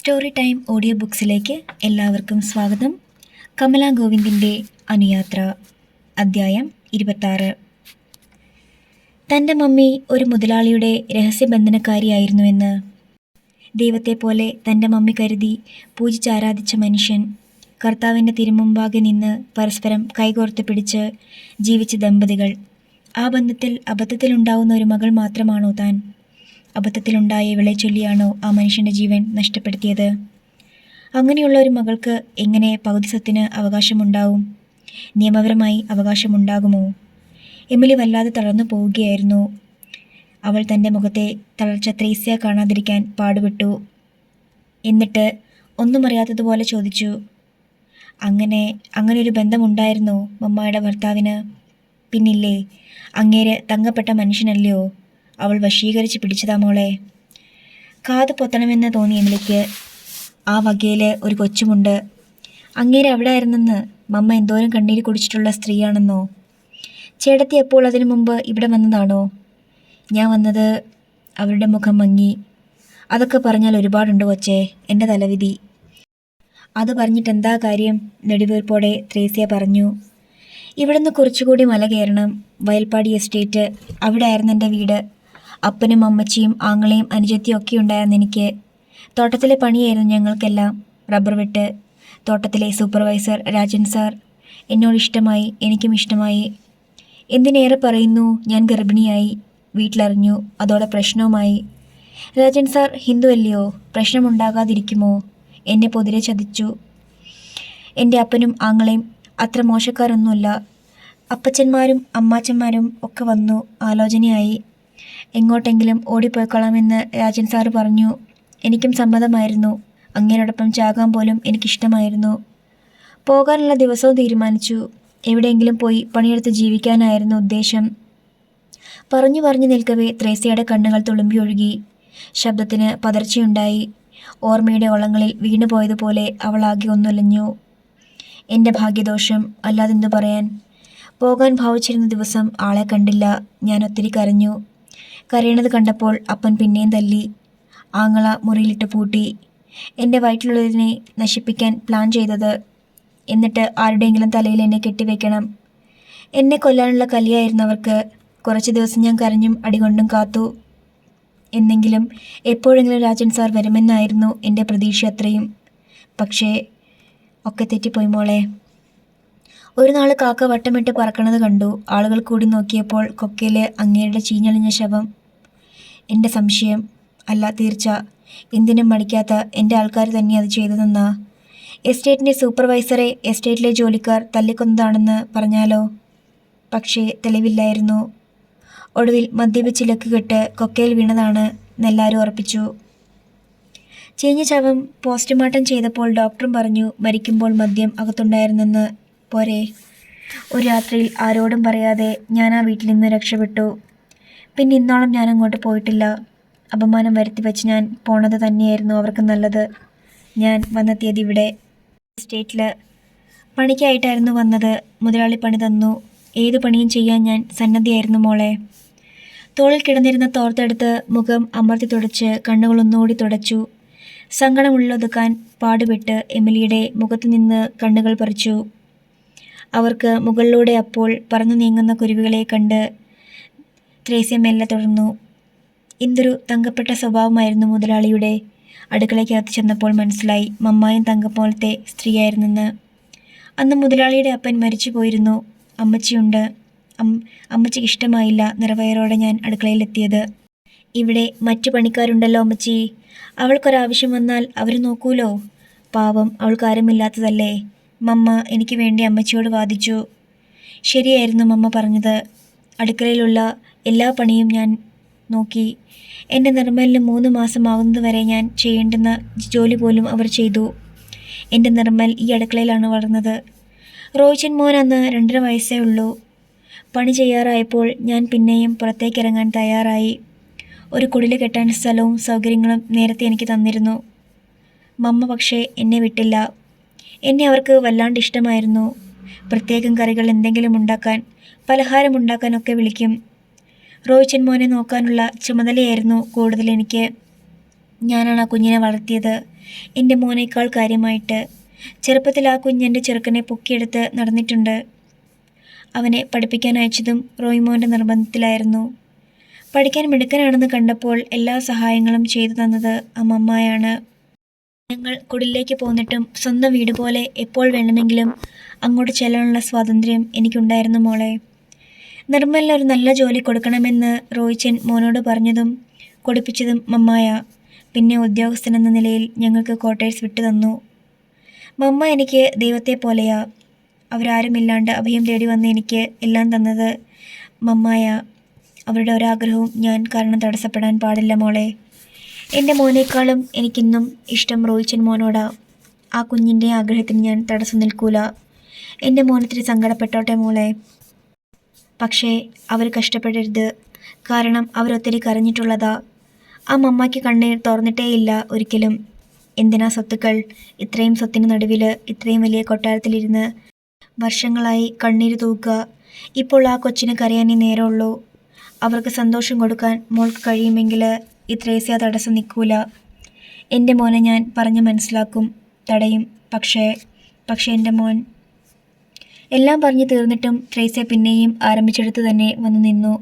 Story time audio ബുക്സിലേക്ക് എല്ലാവർക്കും സ്വാഗതം. കമല ഗോവിന്ദിൻ്റെ അനുയാത്ര, അദ്ധ്യായം 26. തൻ്റെ മമ്മി ഒരു മുതലാളിയുടെ രഹസ്യബന്ധനക്കാരിയായിരുന്നുവെന്ന് ദൈവത്തെപ്പോലെ തൻ്റെ മമ്മി കരുതി പൂജിച്ചാരാധിച്ച മനുഷ്യൻ, കർത്താവിൻ്റെ തിരുമുമ്പാകെ നിന്ന് പരസ്പരം കൈകോർത്ത് പിടിച്ച് ജീവിച്ച ദമ്പതികൾ. ആ ബന്ധത്തിൽ അബദ്ധത്തിലുണ്ടാവുന്ന ഒരു മകൾ മാത്രമാണോ താൻ? അബദ്ധത്തിലുണ്ടായ ഇവളെ ചൊല്ലിയാണോ ആ മനുഷ്യൻ്റെ ജീവൻ നഷ്ടപ്പെടുത്തിയത്? അങ്ങനെയുള്ള ഒരു മകൾക്ക് എങ്ങനെ പകുതി സ്വത്തിന് അവകാശമുണ്ടാവും? നിയമപരമായി അവകാശമുണ്ടാകുമോ? എമിലി വല്ലാതെ തളർന്നു പോവുകയായിരുന്നു. അവൾ തൻ്റെ മുഖത്തെ തളർച്ച ത്രേസ്യ കാണാതിരിക്കാൻ പാടുപെട്ടു. എന്നിട്ട് ഒന്നും അറിയാത്തതുപോലെ ചോദിച്ചു, അങ്ങനെ ഒരു ബന്ധമുണ്ടായിരുന്നോ മമ്മയുടെ ഭർത്താവിന്? പിന്നില്ലേ, അങ്ങേര് തങ്കപ്പെട്ട മനുഷ്യനല്ലയോ? അവൾ വശീകരിച്ച് പിടിച്ചതാ മോളെ. കാത് പൊത്തണമെന്ന് തോന്നി എമിലിക്ക്. ആ വകയിൽ ഒരു കൊച്ചുമുണ്ട്. അങ്ങേര് അവിടെ ആയിരുന്നെന്ന് മമ്മ എന്തോരം കണ്ണീര് കുടിച്ചിട്ടുള്ള സ്ത്രീയാണെന്നോ? ചേട്ടത്തി എപ്പോൾ അതിനു മുമ്പ് ഇവിടെ വന്നതാണോ? ഞാൻ വന്നത്. അവരുടെ മുഖം മങ്ങി. അതൊക്കെ പറഞ്ഞാൽ ഒരുപാടുണ്ട് കൊച്ചേ, എൻ്റെ തലവിധി. അത് പറഞ്ഞിട്ടെന്താ കാര്യം? നെടുവീർപ്പോടെ ത്രേസ്യ പറഞ്ഞു. ഇവിടുന്ന് കുറച്ചുകൂടി മല കയറണം, വയൽപ്പാടി എസ്റ്റേറ്റ്. അവിടെ ആയിരുന്നു എൻ്റെ വീട്. അപ്പനും അമ്മച്ചിയും ആങ്ങളെയും അനുജത്തിയും ഒക്കെ ഉണ്ടായിരുന്നു എനിക്ക്. തോട്ടത്തിലെ പണിയായിരുന്നു ഞങ്ങൾക്കെല്ലാം. റബ്ബർ വെട്ട്. തോട്ടത്തിലെ സൂപ്പർവൈസർ രാജൻ സാർ എന്നോട് ഇഷ്ടമായി, എനിക്കും ഇഷ്ടമായി. എന്തിനേറെ പറയുന്നു, ഞാൻ ഗർഭിണിയായി. വീട്ടിലറിഞ്ഞു. അതോടെ പ്രശ്നവുമായി. രാജൻ സാർ ഹിന്ദു അല്ലയോ? പ്രശ്നമുണ്ടാകാതിരിക്കുമോ? എന്നെ പൊതിരെ ചതിച്ചു. എൻ്റെ അപ്പനും ആങ്ങളെയും അത്ര മോശക്കാരൊന്നുമല്ല. അപ്പച്ചന്മാരും അമ്മാച്ചന്മാരും ഒക്കെ വന്നു. ആലോചനയായി. എങ്ങോട്ടെങ്കിലും ഓടിപ്പോയിക്കൊള്ളാമെന്ന് രാജൻ സാറ് പറഞ്ഞു. എനിക്കും സമ്മതമായിരുന്നു. അങ്ങേരോടൊപ്പം ചാകാൻ പോലും എനിക്കിഷ്ടമായിരുന്നു. പോകാനുള്ള ദിവസവും തീരുമാനിച്ചു. എവിടെയെങ്കിലും പോയി പണിയെടുത്ത് ജീവിക്കാനായിരുന്നു ഉദ്ദേശം. പറഞ്ഞു നിൽക്കവേ ത്രേസ്യയുടെ കണ്ണുകൾ തുളുമ്പി ഒഴുകി. ശബ്ദത്തിന് പതർച്ചയുണ്ടായി. ഓർമ്മയുടെ ഓളങ്ങളിൽ വീണുപോയതുപോലെ അവളാകെ ഒന്നുലഞ്ഞു. എൻ്റെ ഭാഗ്യദോഷം, അല്ലാതെന്തു പറയാൻ. പോകാൻ ഭാവിച്ചിരുന്ന ദിവസം ആളെ കണ്ടില്ല. ഞാൻ ഒത്തിരി കരഞ്ഞു. കരയണത് കണ്ടപ്പോൾ അപ്പൻ പിന്നെയും തല്ലി. ആങ്ങള മുറിയിലിട്ട് പൂട്ടി. എൻ്റെ വയറ്റിലുള്ളതിനെ നശിപ്പിക്കാൻ പ്ലാൻ ചെയ്തത്. എന്നിട്ട് ആരുടെയെങ്കിലും തലയിൽ എന്നെ കെട്ടിവെക്കണം. എന്നെ കൊല്ലാനുള്ള കലിയായിരുന്നു അവർക്ക്. കുറച്ച് ദിവസം ഞാൻ കരഞ്ഞും അടികൊണ്ടും കാത്തു. എന്നെങ്കിലും എപ്പോഴെങ്കിലും രാജൻ സാർ വരുമെന്നായിരുന്നു എൻ്റെ പ്രതീക്ഷ അത്രയും. പക്ഷേ ഒക്കെ തെറ്റിപ്പോയി മോളെ. ഒരു നാൾ കാക്ക വട്ടമിട്ട് പറക്കണത് കണ്ടു. ആളുകൾ കൂടി നോക്കിയപ്പോൾ കൊക്കയിൽ അങ്ങേരുടെ ചീഞ്ഞളിഞ്ഞ ശവം. എൻ്റെ സംശയം, അല്ല തീർച്ച, എന്തിനും മടിക്കാത്ത എൻ്റെ ആൾക്കാർ തന്നെ അത് ചെയ്തതെന്നാ. എസ്റ്റേറ്റിൻ്റെ സൂപ്പർവൈസറെ എസ്റ്റേറ്റിലെ ജോലിക്കാർ തല്ലിക്കൊന്നതാണെന്ന് പറഞ്ഞാലോ? പക്ഷേ തെളിവില്ലായിരുന്നു. ഒടുവിൽ മദ്യപിച്ച് ലക്കുകെട്ട് കൊക്കയിൽ വീണതാണ് എന്നെല്ലാവരും ഉറപ്പിച്ചു. ചീഞ്ഞ ശവം പോസ്റ്റ്മോർട്ടം ചെയ്തപ്പോൾ ഡോക്ടറും പറഞ്ഞു മരിക്കുമ്പോൾ മദ്യം അകത്തുണ്ടായിരുന്നെന്ന്. പോരെ, ഒരു രാത്രിയിൽ ആരോടും പറയാതെ ഞാൻ ആ വീട്ടിൽ നിന്ന് രക്ഷപ്പെട്ടു. പിന്നെ ഇന്നോളം ഞാൻ അങ്ങോട്ട് പോയിട്ടില്ല. അപമാനം വരുത്തി വെച്ച് ഞാൻ പോണത് തന്നെയായിരുന്നു അവർക്ക് നല്ലത്. ഞാൻ വന്നെത്തിയത് ഇവിടെ എസ്റ്റേറ്റിൽ പണിക്കായിട്ടായിരുന്നു വന്നത്. മുതലാളി പണി തന്നു. ഏതു പണിയും ചെയ്യാൻ ഞാൻ സന്നദ്ധയായിരുന്നു മോളെ. തോളിൽ കിടന്നിരുന്ന തോർത്തെടുത്ത് മുഖം അമർത്തി തുടച്ച് കണ്ണുകളൊന്നുകൂടി തുടച്ചു. സങ്കടമുള്ളൊതുക്കാൻ പാടുപെട്ട് എമിലിയുടെ മുഖത്തു നിന്ന് കണ്ണുകൾ പറിച്ചു. അവർക്ക് മുകളിലൂടെ അപ്പോൾ പറന്നു നീങ്ങുന്ന കുരുവികളെ കണ്ട് ത്രേസ്യ മെല്ലെ തുടർന്നു. എന്തൊരു തങ്കപ്പെട്ട സ്വഭാവമായിരുന്നു മുതലാളിയുടെ. അടുക്കളയ്ക്കകത്ത് ചെന്നപ്പോൾ മനസ്സിലായി മമ്മായും തങ്കപ്പോലത്തെ സ്ത്രീയായിരുന്നെന്ന്. അന്ന് മുതലാളിയുടെ അപ്പൻ മരിച്ചു പോയിരുന്നു. അമ്മച്ചിയുണ്ട്. അമ്മച്ചിക്ക് ഇഷ്ടമായില്ല നിറവയറോടെ ഞാൻ അടുക്കളയിലെത്തിയത്. ഇവിടെ മറ്റു പണിക്കാരുണ്ടല്ലോ അമ്മച്ചി. അവൾക്കൊരാവശ്യം വന്നാൽ അവർ നോക്കൂലോ. പാവം, അവൾക്കാരുമില്ലാത്തതല്ലേ. മമ്മ എനിക്ക് വേണ്ടി അമ്മച്ചിയോട് വാദിച്ചു. ശരിയായിരുന്നു മമ്മ പറഞ്ഞത്. അടുക്കളയിലുള്ള എല്ലാ പണിയും ഞാൻ നോക്കി. എൻ്റെ നിർമ്മലിന് 3 മാസമാകുന്നത് വരെ ഞാൻ ചെയ്യേണ്ടുന്ന ജോലി പോലും അവർ ചെയ്തു. എൻ്റെ നിർമ്മൽ ഈ അടുക്കളയിലാണ് വളർന്നത്. റോയിച്ചൻ മോൻ അന്ന് 2.5 വയസ്സേ ഉള്ളൂ. പണി ചെയ്യാറായപ്പോൾ ഞാൻ പിന്നെയും പുറത്തേക്കിറങ്ങാൻ തയ്യാറായി. ഒരു കുടിൽ കെട്ടാൻ സ്ഥലവും സൗകര്യങ്ങളും നേരത്തെ എനിക്ക് തന്നിരുന്നു. മമ്മ പക്ഷേ എന്നെ വിട്ടില്ല. എന്നെ അവർക്ക് വല്ലാണ്ട് ഇഷ്ടമായിരുന്നു. പ്രത്യേകം കറികൾ എന്തെങ്കിലും ഉണ്ടാക്കാൻ, പലഹാരമുണ്ടാക്കാനൊക്കെ വിളിക്കും. റോയിച്ചൻ മോനെ നോക്കാനുള്ള ചുമതലയായിരുന്നു കൂടുതൽ എനിക്ക്. ഞാനാണ് ആ കുഞ്ഞിനെ വളർത്തിയത്, എൻ്റെ മോനേക്കാൾ കാര്യമായിട്ട്. ചെറുപ്പത്തിൽ ആ കുഞ്ഞെൻ്റെ ചെറുക്കനെ പൊക്കിയെടുത്ത് നടന്നിട്ടുണ്ട്. അവനെ പഠിപ്പിക്കാൻ അയച്ചതും റോയ്മോൻ്റെ നിർബന്ധത്തിലായിരുന്നു. പഠിക്കാൻ മിടുക്കനാണെന്ന് കണ്ടപ്പോൾ എല്ലാ സഹായങ്ങളും ചെയ്തു തന്നത് ആ മമ്മായാണ്. ഞങ്ങൾ കുടിലേക്ക് പോന്നിട്ടും സ്വന്തം വീട് പോലെ എപ്പോൾ വേണമെങ്കിലും അങ്ങോട്ട് ചെല്ലാനുള്ള സ്വാതന്ത്ര്യം എനിക്കുണ്ടായിരുന്നു മോളെ. നിർമ്മലിന് ഒരു നല്ല ജോലി കൊടുക്കണമെന്ന് റോയിച്ചൻ മോനോട് പറഞ്ഞതും കൊടുപ്പിച്ചതും മമ്മായ. പിന്നെ ഉദ്യോഗസ്ഥനെന്ന നിലയിൽ ഞങ്ങൾക്ക് ക്വാർട്ടേഴ്സ് വിട്ടു തന്നു. മമ്മ എനിക്ക് ദൈവത്തെ പോലെയാ. അവരാരുമില്ലാണ്ട് അഭയം തേടി വന്ന് എനിക്ക് എല്ലാം തന്നത് മമ്മായ. അവരുടെ ഒരാഗ്രഹവും ഞാൻ കാരണം തടസ്സപ്പെടാൻ പാടില്ല മോളെ. എൻ്റെ മോനേക്കാളും എനിക്കിന്നും ഇഷ്ടം റോയിച്ചൻ മോനോടാ. ആ കുഞ്ഞിൻ്റെ ആഗ്രഹത്തിന് ഞാൻ തടസ്സം നിൽക്കൂല. എൻ്റെ മോനത്തിരി സങ്കടപ്പെട്ടോട്ടെ മോളെ. പക്ഷേ അവർ കഷ്ടപ്പെടരുത്. കാരണം അവരൊത്തിരി കരഞ്ഞിട്ടുള്ളതാ. ആ മമ്മയ്ക്ക് കണ്ണീർ തോർന്നിട്ടേയില്ല ഒരിക്കലും. എന്തിനാ സ്വത്തുക്കൾ? ഇത്രയും സ്വത്തിന് നടുവിൽ ഇത്രയും വലിയ കൊട്ടാരത്തിലിരുന്ന് വർഷങ്ങളായി കണ്ണീര് തൂക്കുക. ഇപ്പോൾ ആ കൊച്ചിന് കരയാനേ നേരമുള്ളൂ. അവർക്ക് സന്തോഷം കൊടുക്കാൻ മോൾക്ക് കഴിയുമെങ്കിൽ ഈ ത്രേസ്യ തടസ്സം നിൽക്കൂല. എൻ്റെ മോനെ ഞാൻ പറഞ്ഞ് മനസ്സിലാക്കും, തടയും. പക്ഷേ എൻ്റെ മോൻ. എല്ലാം പറഞ്ഞു തീർന്നിട്ടും ത്രേസ്യ പിന്നെയും ആരംഭിച്ചെടുത്ത് തന്നെ വന്നു നിന്നു.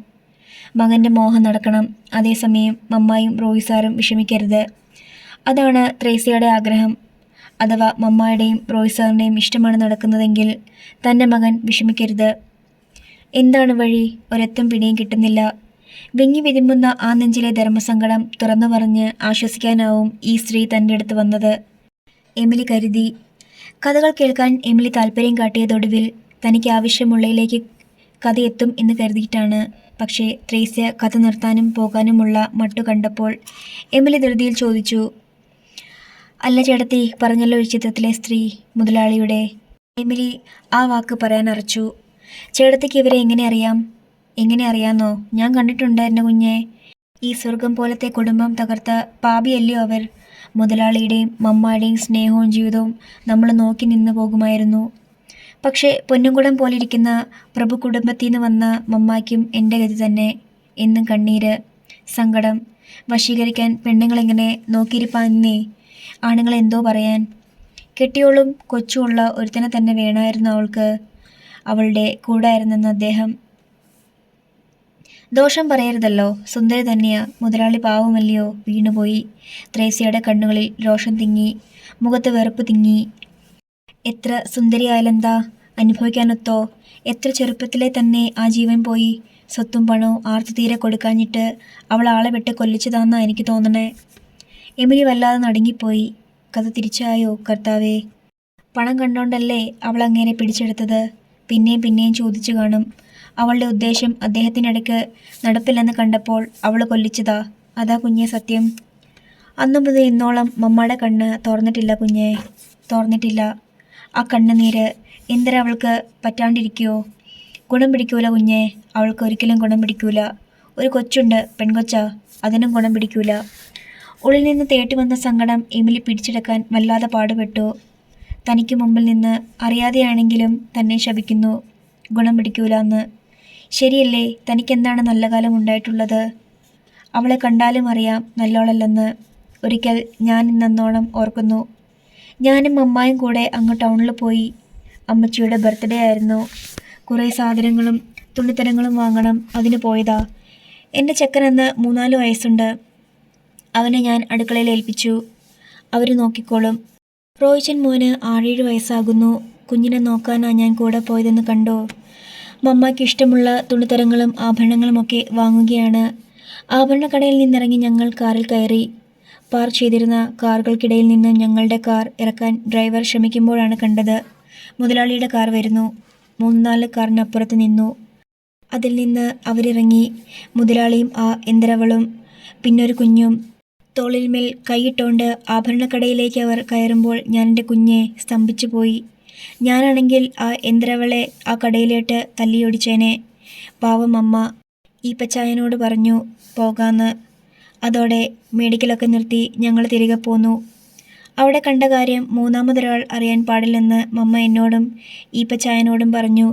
മകൻ്റെ മോഹം നടക്കണം. അതേസമയം മമ്മായും റോയിസാറും വിഷമിക്കരുത്. അതാണ് ത്രേസ്യയുടെ ആഗ്രഹം. അഥവാ മമ്മായുടെയും റോയിസാറിൻ്റെയും ഇഷ്ടമാണ് നടക്കുന്നതെങ്കിൽ തൻ്റെ മകൻ വിഷമിക്കരുത്. എന്താണ് വഴി? ഒരെത്തും പിടിയും കിട്ടുന്നില്ല. വിങ്ങി വിതുമ്പുന്ന ആ നെഞ്ചിലെ ധർമ്മസങ്കടം തുറന്നു പറഞ്ഞ് ആശ്വസിക്കാനാവും ഈ സ്ത്രീ തൻ്റെ അടുത്ത് വന്നത്. എമിലി കരുതി. കഥകൾ കേൾക്കാൻ എമിലി താല്പര്യം കാട്ടിയതൊടുവിൽ തനിക്ക് ആവശ്യമുള്ളതിലേക്ക് കഥ എത്തും എന്ന് കരുതിയിട്ടാണ്. പക്ഷേ ത്രേസ്യ കഥ നിർത്താനും പോകാനുമുള്ള മട്ടു കണ്ടപ്പോൾ എമിലി ധൃതിയിൽ ചോദിച്ചു, അല്ല ചേട്ടത്തി, പറഞ്ഞല്ലോ ഒരു ചിത്രത്തിലെ സ്ത്രീ മുതലാളിയുടെ. എമിലി ആ വാക്ക് പറയാൻ അറച്ചു. ചേട്ടത്തിക്ക് ഇവരെ എങ്ങനെ അറിയാം? എങ്ങനെ അറിയാമെന്നോ? ഞാൻ കണ്ടിട്ടുണ്ട് എൻ്റെ കുഞ്ഞെ. ഈ സ്വർഗം പോലത്തെ കുടുംബം തകർത്ത പാപിയല്ലയോ അവർ. മുതലാളിയുടെയും മമ്മായുടെയും സ്നേഹവും ജീവിതവും നമ്മൾ നോക്കി നിന്ന് പോകുമായിരുന്നു. പക്ഷേ പൊന്നുംകുടം പോലിരിക്കുന്ന പ്രഭു കുടുംബത്തിൽ നിന്ന് വന്ന മമ്മായ്ക്കും എൻ്റെ ഗതി തന്നെ. എന്നും കണ്ണീര്, സങ്കടം. വശീകരിക്കാൻ പെണ്ണുങ്ങളെങ്ങനെ നോക്കിയിരിപ്പാന്നേ. ആണുങ്ങളെന്തോ പറയാൻ. കെട്ടിയോളും കൊച്ചുമുള്ള ഒരുത്തനെ തന്നെ വേണമായിരുന്നു അവൾക്ക്. അവളുടെ കൂടായിരുന്നെന്ന് അദ്ദേഹം. ദോഷം പറയരുതല്ലോ, സുന്ദരി തന്നെയാ. മുതലാളി പാവമല്ലയോ, വീണുപോയി. ത്രേസ്യയുടെ കണ്ണുകളിൽ രോഷം തിങ്ങി, മുഖത്ത് വെറുപ്പ് തിങ്ങി. എത്ര സുന്ദരിയായാലെന്താ? അനുഭവിക്കാനൊത്തോ? എത്ര ചെറുപ്പത്തിലെ തന്നെ ആ ജീവൻ പോയി. സ്വത്തും പണവും ആർത്ത് തീരെ കൊടുക്കാഞ്ഞിട്ട് അവൾ ആളെ വെട്ട് കൊല്ലിച്ചതാന്നാ എനിക്ക് തോന്നണേ. എമിലി വല്ലാതെ നടുങ്ങിപ്പോയി. കഥ തിരിച്ചായോ കർത്താവേ? പണം കണ്ടോണ്ടല്ലേ അവൾ അങ്ങേരെ പിടിച്ചെടുത്തത്? പിന്നെയും ചോദിച്ചു കാണും. അവളുടെ ഉദ്ദേശം അദ്ദേഹത്തിനിടയ്ക്ക് നടപ്പില്ലെന്ന് കണ്ടപ്പോൾ അവൾ കൊല്ലിച്ചതാ. അതാ കുഞ്ഞെ സത്യം. അന്നു മുതൽ ഇന്നോളം മമ്മയുടെ കണ്ണ് തോർന്നിട്ടില്ല കുഞ്ഞെ, തോർന്നിട്ടില്ല. ആ കണ്ണുനീര് എന്തിനാ അവൾക്ക് പറ്റാണ്ടിരിക്കുവോ? ഗുണം പിടിക്കൂല കുഞ്ഞെ, അവൾക്ക് ഒരിക്കലും ഗുണം പിടിക്കൂല. ഒരു കൊച്ചുണ്ട്, പെൺകൊച്ചാ, അതിനും ഗുണം പിടിക്കൂല. ഉള്ളിൽ നിന്ന് തേട്ടി വന്ന സങ്കടം എമിലി പിടിച്ചെടുക്കാൻ വല്ലാതെ പാടുപെട്ടു. തനിക്ക് മുമ്പിൽ നിന്ന് അറിയാതെയാണെങ്കിലും തന്നെ ശപിക്കുന്നു. ഗുണം പിടിക്കൂല എന്ന്. ശരിയല്ലേ? തനിക്കെന്താണ് നല്ല കാലം ഉണ്ടായിട്ടുള്ളത്? അവളെ കണ്ടാലും അറിയാം നല്ലോളല്ലെന്ന്. ഒരിക്കൽ ഞാൻ ഇന്നോണം ഓർക്കുന്നു. ഞാനും അമ്മായും കൂടെ അങ്ങ് ടൗണിൽ പോയി. അമ്മച്ചിയുടെ ബർത്ത്ഡേ ആയിരുന്നു. കുറേ സാധനങ്ങളും തുണിത്തരങ്ങളും വാങ്ങണം, അതിന് പോയതാ. എൻ്റെ ചെക്കനെന്ന് 3-4 വയസ്സുണ്ട്. അവനെ ഞാൻ അടുക്കളയിൽ ഏൽപ്പിച്ചു. അവർ നോക്കിക്കോളും. റോയിച്ചൻ മോന് 6-7 വയസ്സാകുന്നു. കുഞ്ഞിനെ നോക്കാനാ ഞാൻ കൂടെ പോയതെന്ന് കണ്ടോ? മമ്മയ്ക്ക് ഇഷ്ടമുള്ള തുണിത്തരങ്ങളും ആഭരണങ്ങളുമൊക്കെ വാങ്ങുകയാണ്. ആഭരണക്കടയിൽ നിന്നിറങ്ങി ഞങ്ങൾ കാറിൽ കയറി. പാർക്ക് ചെയ്തിരുന്ന കാറുകൾക്കിടയിൽ നിന്ന് ഞങ്ങളുടെ കാർ ഇറക്കാൻ ഡ്രൈവർ ശ്രമിക്കുമ്പോഴാണ് കണ്ടത്. മുതലാളിയുടെ കാർ വരുന്നു. 3-4 കാറിനപ്പുറത്ത് നിന്നു. അതിൽ നിന്ന് അവരിറങ്ങി. മുതലാളിയും ആ എന്തരവളും പിന്നൊരു കുഞ്ഞും. തോളിന്മേൽ കൈയിട്ടോണ്ട് ആഭരണക്കടയിലേക്ക് അവർ കയറുമ്പോൾ ഞാൻ എൻ്റെ കുഞ്ഞെ സ്തംഭിച്ചു പോയി. ഞാനാണെങ്കിൽ ആ എന്തരവളെ ആ കടയിലേട്ട് തല്ലിയൊടിച്ചേനെ. പാവം അമ്മ ഈപ്പച്ചായനോട് പറഞ്ഞു പോകാന്ന്. അതോടെ മേടിക്കലൊക്കെ നിർത്തി ഞങ്ങൾ തിരികെ പോന്നു. അവിടെ കണ്ട കാര്യം മൂന്നാമതൊരാൾ അറിയാൻ പാടില്ലെന്ന് മമ്മ എന്നോടും ഈപ്പച്ചായനോടും പറഞ്ഞു.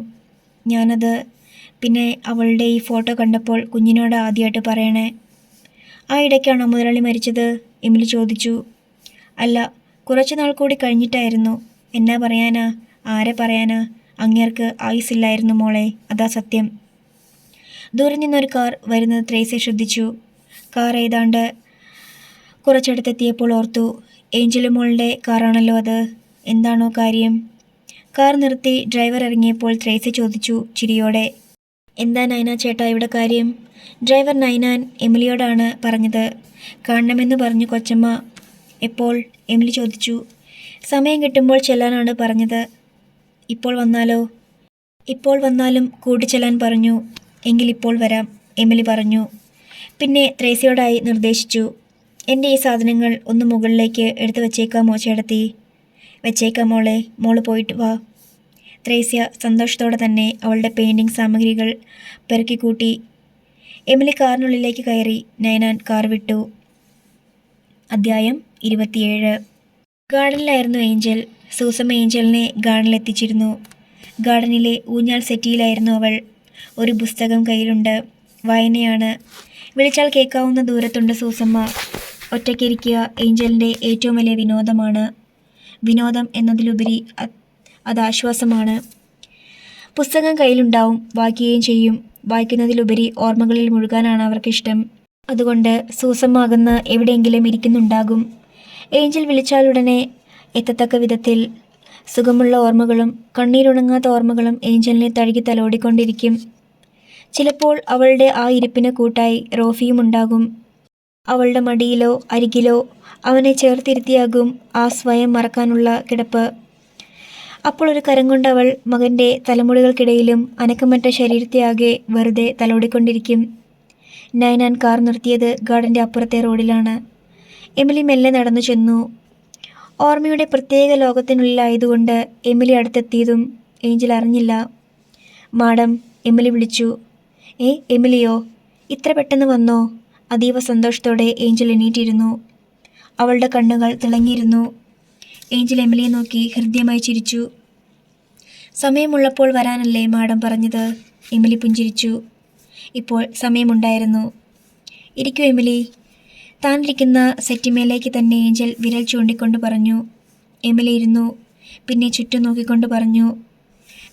ഞാനത് പിന്നെ അവളുടെ ഈ ഫോട്ടോ കണ്ടപ്പോൾ കുഞ്ഞിനോട് ആദ്യമായിട്ട് പറയണേ. ആ ഇടയ്ക്കാണോ മുതലാളി മരിച്ചത്? എമിലി ചോദിച്ചു. അല്ല, കുറച്ചുനാൾ കൂടി കഴിഞ്ഞിട്ടായിരുന്നു. എന്നാ പറയാനാ, ആരെ പറയാനാ, അങ്ങേർക്ക് ആയുസില്ലായിരുന്നു മോളെ, അതാ സത്യം. ദൂരെ നിന്നൊരു കാർ വരുന്നത് ത്രേസ്യ ശ്രദ്ധിച്ചു. കാർ ഏതാണ്ട് കുറച്ചടുത്തെത്തിയപ്പോൾ ഓർത്തു, ഏഞ്ചല് മോളുടെ കാറാണല്ലോ അത്. എന്താണോ കാര്യം? കാർ നിർത്തി ഡ്രൈവർ ഇറങ്ങിയപ്പോൾ ത്രേസ്യ ചോദിച്ചു ചിരിയോടെ. എന്താ നൈന ചേട്ടാ ഇവിടെ കാര്യം? ഡ്രൈവർ നൈനാൻ എമിലിയോടാണ് പറഞ്ഞത്. കാണണമെന്ന് പറഞ്ഞു കൊച്ചമ്മ. എപ്പോൾ? എമിലി ചോദിച്ചു. സമയം കിട്ടുമ്പോൾ ചെല്ലാനാണ് പറഞ്ഞത്. ഇപ്പോൾ വന്നാലോ? ഇപ്പോൾ വന്നാലും കൂട്ടിച്ചെല്ലാൻ പറഞ്ഞു. എങ്കിൽ ഇപ്പോൾ വരാം, എമിലി പറഞ്ഞു. പിന്നെ ത്രേസ്യയോടായി നിർദ്ദേശിച്ചു. എൻ്റെ ഈ സാധനങ്ങൾ ഒന്ന് മുകളിലേക്ക് എടുത്തു വച്ചേക്കാമോ ചേട്ടത്തി? വെച്ചേക്കാം മോളെ, മോള് പോയിട്ട് വാ. ത്രേസ്യ സന്തോഷത്തോടെ തന്നെ അവളുടെ പെയിൻറ്റിംഗ് സാമഗ്രികൾ പെറുക്കിക്കൂട്ടി. എമിലി കാറിനുള്ളിലേക്ക് കയറി. നൈനാൻ കാർ വിട്ടു. അധ്യായം 27. ഗാർഡനിലായിരുന്നു ഏഞ്ചൽ. സൂസമ്മ ഏഞ്ചലിനെ ഗാർഡനിലെത്തിച്ചിരുന്നു. ഗാർഡനിലെ ഊഞ്ഞാൽ സെറ്റിയിലായിരുന്നു അവൾ. ഒരു പുസ്തകം കയ്യിലുണ്ട്. വായനയാണ്. വിളിച്ചാൽ കേൾക്കാവുന്ന ദൂരത്തുണ്ട് സൂസമ്മ. ഒറ്റയ്ക്കിരിക്കുക ഏഞ്ചലിൻ്റെ ഏറ്റവും വലിയ വിനോദമാണ്. വിനോദം എന്നതിലുപരി അത് ആശ്വാസമാണ്. പുസ്തകം കയ്യിലുണ്ടാവും, വായിക്കുകയും ചെയ്യും. വായിക്കുന്നതിലുപരി ഓർമ്മകളിൽ മുഴുകാനാണ് അവർക്കിഷ്ടം. അതുകൊണ്ട് സൂസമ്മ അകന്ന് എവിടെയെങ്കിലും ഇരിക്കുന്നുണ്ടാകും. ഏഞ്ചൽ വിളിച്ചാലുടനെ എത്തത്തക്ക വിധത്തിൽ സുഖമുള്ള ഓർമ്മകളും കണ്ണീരുണങ്ങാത്ത ഓർമ്മകളും ഏഞ്ചലിനെ തഴുകി തലോടിക്കൊണ്ടിരിക്കും. ചിലപ്പോൾ അവളുടെ ആ ഇരിപ്പിന് കൂട്ടായി റോഫിയും ഉണ്ടാകും. അവളുടെ മടിയിലോ അരികിലോ അവനെ ചേർത്തിരുത്തിയാകും ആ സ്വയം മറക്കാനുള്ള കിടപ്പ്. അപ്പോൾ ഒരു കരം കൊണ്ട് അവൾ മകൻ്റെ തലമുടികൾക്കിടയിലും അനക്കമറ്റ ശരീരത്തെയാകെ വെറുതെ തലോടിക്കൊണ്ടിരിക്കും. നൈനാൻ കാർ നിർത്തിയത് ഗാർഡൻ്റെ അപ്പുറത്തെ റോഡിലാണ്. എമിലി മെല്ലെ നടന്നു ചെന്നു. ഓർമ്മയുടെ പ്രത്യേക ലോകത്തിനുള്ളിലായതുകൊണ്ട് എമിലി അടുത്തെത്തിയതും ഏഞ്ചൽ അറിഞ്ഞില്ല. മാഡം, എമിലി വിളിച്ചു. എമിലിയോ? ഇത്ര പെട്ടെന്ന് വന്നോ? അതീവ സന്തോഷത്തോടെ ഏഞ്ചൽ എണീറ്റിരുന്നു. അവളുടെ കണ്ണുകൾ തിളങ്ങിയിരുന്നു. ഏഞ്ചൽ എമിലിയെ നോക്കി ഹൃദ്യമായി ചിരിച്ചു. സമയമുള്ളപ്പോൾ വരാനല്ലേ മാഡം പറഞ്ഞത്? എമിലി പുഞ്ചിരിച്ചു. ഇപ്പോൾ സമയമുണ്ടായിരുന്നു. ഇരിക്കൂ എമിലി. താനിരിക്കുന്ന സെറ്റിമേലേക്ക് തന്നെ ഏഞ്ചൽ വിരൽ ചൂണ്ടിക്കൊണ്ട് പറഞ്ഞു. എമിലി ഇരുന്നു. പിന്നെ ചുറ്റും നോക്കിക്കൊണ്ട് പറഞ്ഞു.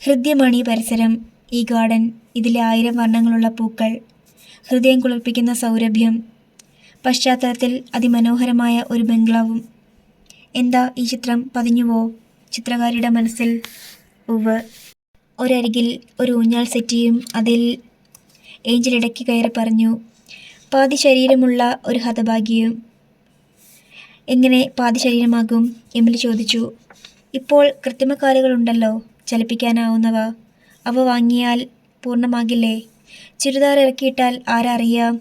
ഹൃദ്യമാണ് ഈ പരിസരം, ഈ ഗാർഡൻ, ഇതിലെ 1000 വർണ്ണങ്ങളുള്ള പൂക്കൾ, ഹൃദയം കുളിർപ്പിക്കുന്ന സൗരഭ്യം, പശ്ചാത്തലത്തിൽ അതിമനോഹരമായ ഒരു ബംഗ്ലാവും. എന്താ ഈ ചിത്രം പതിഞ്ഞുവോ ചിത്രകാരിയുടെ മനസ്സിൽ? ഉവ്. ഒരരികിൽ ഒരു ഊഞ്ഞാൽ സെറ്റിയും അതിൽ. ഏഞ്ചൽ ഇടയ്ക്ക് കയറി പറഞ്ഞു. പാതി ശരീരമുള്ള ഒരു ഹതഭാഗ്യയും. എങ്ങനെ പാതി ശരീരമാകും? എമിലി ചോദിച്ചു. ഇപ്പോൾ കൃത്രിമക്കാലുകളുണ്ടല്ലോ, ചലിപ്പിക്കാനാവുന്നവ. അവ വാങ്ങിയാൽ പൂർണ്ണമാകില്ലേ? ചുരിദാർ ഇറക്കിയിട്ടാൽ ആരാ അറിയാം?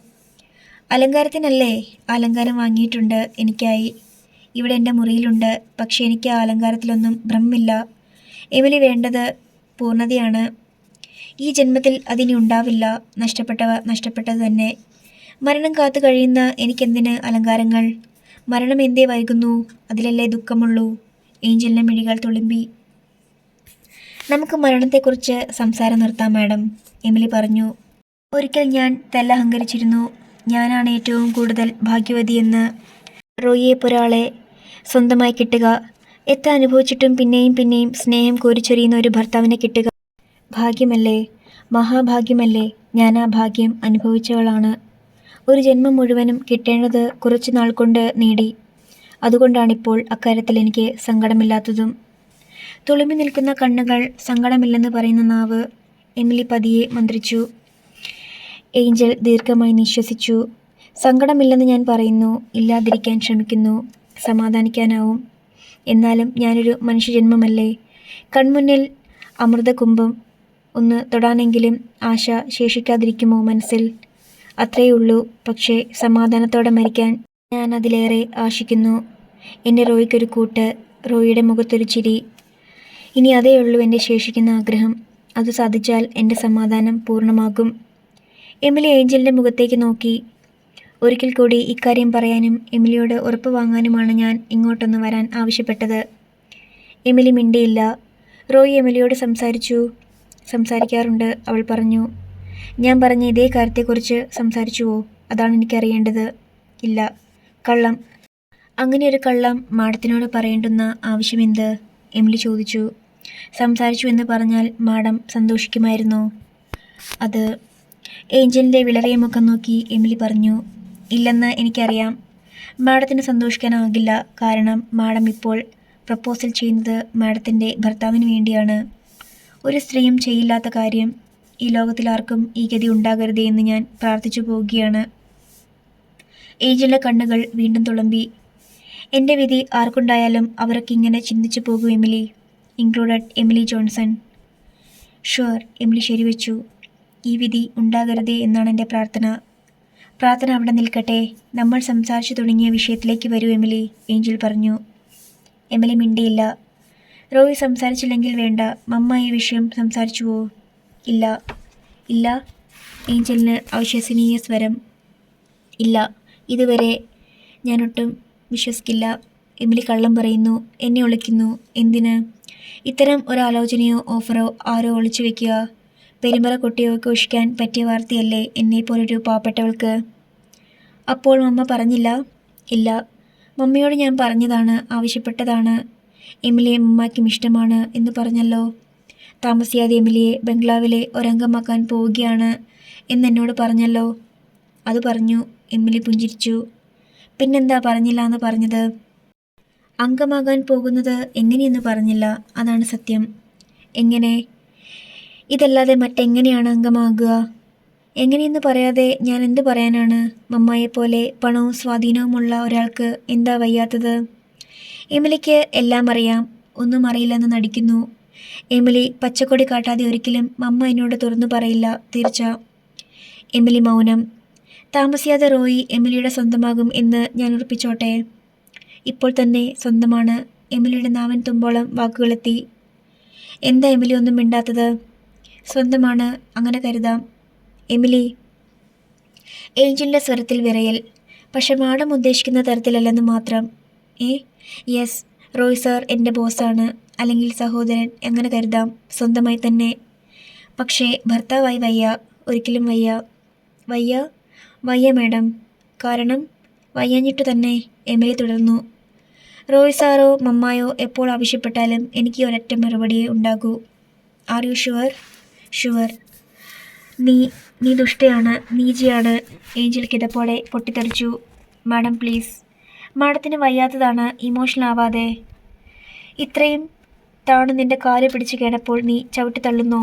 അലങ്കാരത്തിനല്ലേ? അലങ്കാരം വാങ്ങിയിട്ടുണ്ട് എനിക്കായി. ഇവിടെ എൻ്റെ മുറിയിലുണ്ട്. പക്ഷേ എനിക്ക് ആ അലങ്കാരത്തിലൊന്നും ഭ്രമമില്ല. എമിലി, വേണ്ടത് പൂർണ്ണതയാണ്. ഈ ജന്മത്തിൽ അതിനി ഉണ്ടാവില്ല. നഷ്ടപ്പെട്ടവ നഷ്ടപ്പെട്ടത് തന്നെ. മരണം കാത്തു കഴിയുന്ന എനിക്കെന്തിന് അലങ്കാരങ്ങൾ? മരണം എന്തേ വൈകുന്നു? അതിലല്ലേ ദുഃഖമുള്ളൂ. ഏഞ്ചലിൻ്റെ മിഴികൾ തുളുമ്പി. നമുക്ക് മരണത്തെക്കുറിച്ച് സംസാരം നിർത്താം മാഡം, എമിലി പറഞ്ഞു. ഒരിക്കൽ ഞാൻ തെല്ലഹങ്കരിച്ചിരുന്നു. ഞാനാണ് ഏറ്റവും കൂടുതൽ ഭാഗ്യവതിയെന്ന്. റോയിയെപ്പൊരാളെ സ്വന്തമായി കിട്ടുക, എത്ര അനുഭവിച്ചിട്ടും പിന്നെയും പിന്നെയും സ്നേഹം കോരിച്ചൊരിയുന്ന ഒരു ഭർത്താവിനെ കിട്ടുക ഭാഗ്യമല്ലേ, മഹാഭാഗ്യമല്ലേ. ഞാൻ ആ ഭാഗ്യം അനുഭവിച്ചവളാണ്. ഒരു ജന്മം മുഴുവനും കിട്ടേണ്ടത് കുറച്ചു നാൾ കൊണ്ട് നേടി. അതുകൊണ്ടാണിപ്പോൾ അക്കാര്യത്തിൽ എനിക്ക് സങ്കടമില്ലാത്തതും. തുളുമ്പി നിൽക്കുന്ന കണ്ണുകൾ, സങ്കടമില്ലെന്ന് പറയുന്ന നാവ്. എമിലി പതിയെ മന്ത്രിച്ചു. ഏഞ്ചൽ ദീർഘമായി നിശ്വസിച്ചു. സങ്കടമില്ലെന്ന് ഞാൻ പറയുന്നു, ഇല്ലാതിരിക്കാൻ ശ്രമിക്കുന്നു. സമാധാനിക്കാനാവും. എന്നാലും ഞാനൊരു മനുഷ്യജന്മമല്ലേ. കൺമുന്നിൽ അമൃതകുംഭം ഒന്ന് തൊടാനെങ്കിലും ആശ ശേഷിക്കാതിരിക്കുമോ മനസ്സിൽ? അത്രയേ ഉള്ളൂ. പക്ഷേ സമാധാനത്തോടെ മരിക്കാൻ ഞാൻ അതിലേറെ ആശിക്കുന്നു. എൻ്റെ റോയിക്കൊരു കൂട്ട്, റോയിയുടെ മുഖത്തൊരു ചിരി. ഇനി അതേ ഉള്ളൂ എൻ്റെ ശേഷിക്കുന്ന ആഗ്രഹം. അത് സാധിച്ചാൽ എൻ്റെ സമാധാനം പൂർണ്ണമാകും. എമിലി ഏഞ്ചലിൻ്റെ മുഖത്തേക്ക് നോക്കി. ഒരിക്കൽ കൂടി ഇക്കാര്യം പറയാനും എമിലിയോട് ഉറപ്പ് വാങ്ങാനുമാണ് ഞാൻ ഇങ്ങോട്ടൊന്ന് വരാൻ ആവശ്യപ്പെട്ടത്. എമിലി മിണ്ടിയില്ല. റോയി എമിലിയോട് സംസാരിക്കാറുണ്ട്, അവൾ പറഞ്ഞു. ഞാൻ പറഞ്ഞ ഇതേ കാര്യത്തെക്കുറിച്ച് സംസാരിച്ചുവോ? അതാണ് എനിക്കറിയേണ്ടത്. ഇല്ല. കള്ളം. അങ്ങനെ ഒരു കള്ളം മാഡത്തിനോട് പറയേണ്ടുന്ന ആവശ്യമെന്ത്? എമിലി ചോദിച്ചു. സംസാരിച്ചു എന്ന് പറഞ്ഞാൽ മാഡം സന്തോഷിക്കുമായിരുന്നോ? അത് ഏഞ്ചലിൻ്റെ വിളറിയ മുഖം നോക്കി എമിലി പറഞ്ഞു. ഇല്ലെന്ന് എനിക്കറിയാം. മാഡത്തിന് സന്തോഷിക്കാനാകില്ല. കാരണം മാഡം ഇപ്പോൾ പ്രപ്പോസൽ ചെയ്യുന്നത് മാഡത്തിൻ്റെ ഭർത്താവിന് വേണ്ടിയാണ്. ഒരു സ്ത്രീയും ചെയ്യില്ലാത്ത കാര്യം. ഈ ലോകത്തിലാർക്കും ഈ ഗതി ഉണ്ടാകരുതേ എന്ന് ഞാൻ പ്രാർത്ഥിച്ചു പോവുകയാണ്. ഏഞ്ചലിൻ്റെ കണ്ണുകൾ വീണ്ടും തുളുമ്പി. എൻ്റെ വിധി ആർക്കുണ്ടായാലും അവരൊക്കെ ഇങ്ങനെ ചിന്തിച്ചു പോകൂ Emily, included Emily Johnson. Sure, Emily ശരിവെച്ചു. ഈ വിധി ഉണ്ടാകരുതേ എന്നാണ് എൻ്റെ പ്രാർത്ഥന. പ്രാർത്ഥന അവിടെ നിൽക്കട്ടെ. നമ്മൾ സംസാരിച്ചു തുടങ്ങിയ വിഷയത്തിലേക്ക് വരൂ എമിലി, ഏഞ്ചൽ പറഞ്ഞു. എമിലി മിണ്ടിയില്ല. റോയി സംസാരിച്ചില്ലെങ്കിൽ വേണ്ട. മമ്മ ഈ വിഷയം സംസാരിച്ചുവോ? ഇല്ല. ഇല്ല? ഏഞ്ചലിന് അവിശ്വസനീയ സ്വരം. ഇല്ല, ഇതുവരെ. ഞാനൊട്ടും വിശ്വസിക്കില്ല. എമിലി കള്ളം പറയുന്നു. എന്നെ ഒളിക്കുന്നു. എന്തിന്? ഇത്തരം ഒരാലോചനയോ ഓഫറോ ആരോ ഒളിച്ചു വെക്കുക. പെരുമ്പറ കുട്ടികൾക്ക് ഒഴിക്കാൻ പറ്റിയ വാർത്തയല്ലേ എന്നെപ്പോലൊരു പാവപ്പെട്ടവൾക്ക്. അപ്പോൾ മമ്മ പറഞ്ഞില്ല? ഇല്ല, മമ്മയോട് ഞാൻ പറഞ്ഞതാണ്, ആവശ്യപ്പെട്ടതാണ്. എമിലിയെ മമ്മയ്ക്കും ഇഷ്ടമാണ് എന്ന് പറഞ്ഞല്ലോ. താമസിയാതെ എമിലിയെ ബംഗ്ലാവിലെ ഒരംഗമാക്കാൻ പോവുകയാണ് എന്നെന്നോട് പറഞ്ഞല്ലോ. അത് പറഞ്ഞു. എമിലി പുഞ്ചിരിച്ചു. പിന്നെന്താ പറഞ്ഞില്ല എന്ന് പറഞ്ഞത്? അംഗമാകാൻ പോകുന്നത് എങ്ങനെയെന്ന് പറഞ്ഞില്ല. അതാണ് സത്യം. എങ്ങനെ? ഇതല്ലാതെ മറ്റെങ്ങനെയാണ് അംഗമാകുക? എങ്ങനെയെന്ന് പറയാതെ ഞാൻ എന്ത് പറയാനാണ്? മമ്മായെപ്പോലെ പണവും സ്വാധീനവുമുള്ള ഒരാൾക്ക് എന്താ വയ്യാത്തത്? എമിലിക്ക് എല്ലാം അറിയാം. ഒന്നും അറിയില്ലെന്ന് നടിക്കുന്നു. എമിലി പച്ചക്കൊടി കാട്ടാതെ ഒരിക്കലും മമ്മ എന്നോട് തുറന്നു പറയില്ല, തീർച്ച. എമിലി മൗനം. താമസിയാതെ റോയി എമിലിയുടെ സ്വന്തമാകും എന്ന് ഞാൻ ഉറപ്പിച്ചോട്ടെ? ഇപ്പോൾ തന്നെ സ്വന്തമാണ്. എമിലിയുടെ നാവൻ തുമ്പോളം വാക്കുകളെത്തി. എന്താ എമിലി ഒന്നും മിണ്ടാത്തത്? സ്വന്തമാണ്, അങ്ങനെ കരുതാം. എമിലി. ഏഞ്ചലിൻ്റെ സ്വരത്തിൽ വിറയൽ. പക്ഷെ മാഡം ഉദ്ദേശിക്കുന്ന തരത്തിലല്ലെന്ന് മാത്രം. യെസ്, റോയ് സാർ എൻ്റെ ബോസാണ്, അല്ലെങ്കിൽ സഹോദരൻ, അങ്ങനെ കരുതാം. സ്വന്തമായി തന്നെ. പക്ഷേ ഭർത്താവായി വയ്യ, ഒരിക്കലും വയ്യ. വയ്യ? വയ്യ മാഡം. കാരണം? വയ്യാഞ്ഞിട്ടു തന്നെ, എമിലി തുടർന്നു. റോയ് സാറോ മമ്മായോ എപ്പോൾ ആവശ്യപ്പെട്ടാലും എനിക്ക് ഒരൊറ്റ മറുപടിയേ ഉണ്ടാകൂ. Are you sure? ഷുവർ. നീ ദുഷ്ടയാണ്, നീചിയാണ്. ഏഞ്ചൽ കിതപ്പോടെ പൊട്ടിത്തെറിച്ചു. Madam please. മാഡത്തിന് വയ്യാത്തതാണ്, ഇമോഷണൽ ആവാതെ. ഇത്രയും താണു നിന്റെ കാല് പിടിച്ച് കേടപ്പോൾ നീ ചവിട്ടി തള്ളുന്നോ?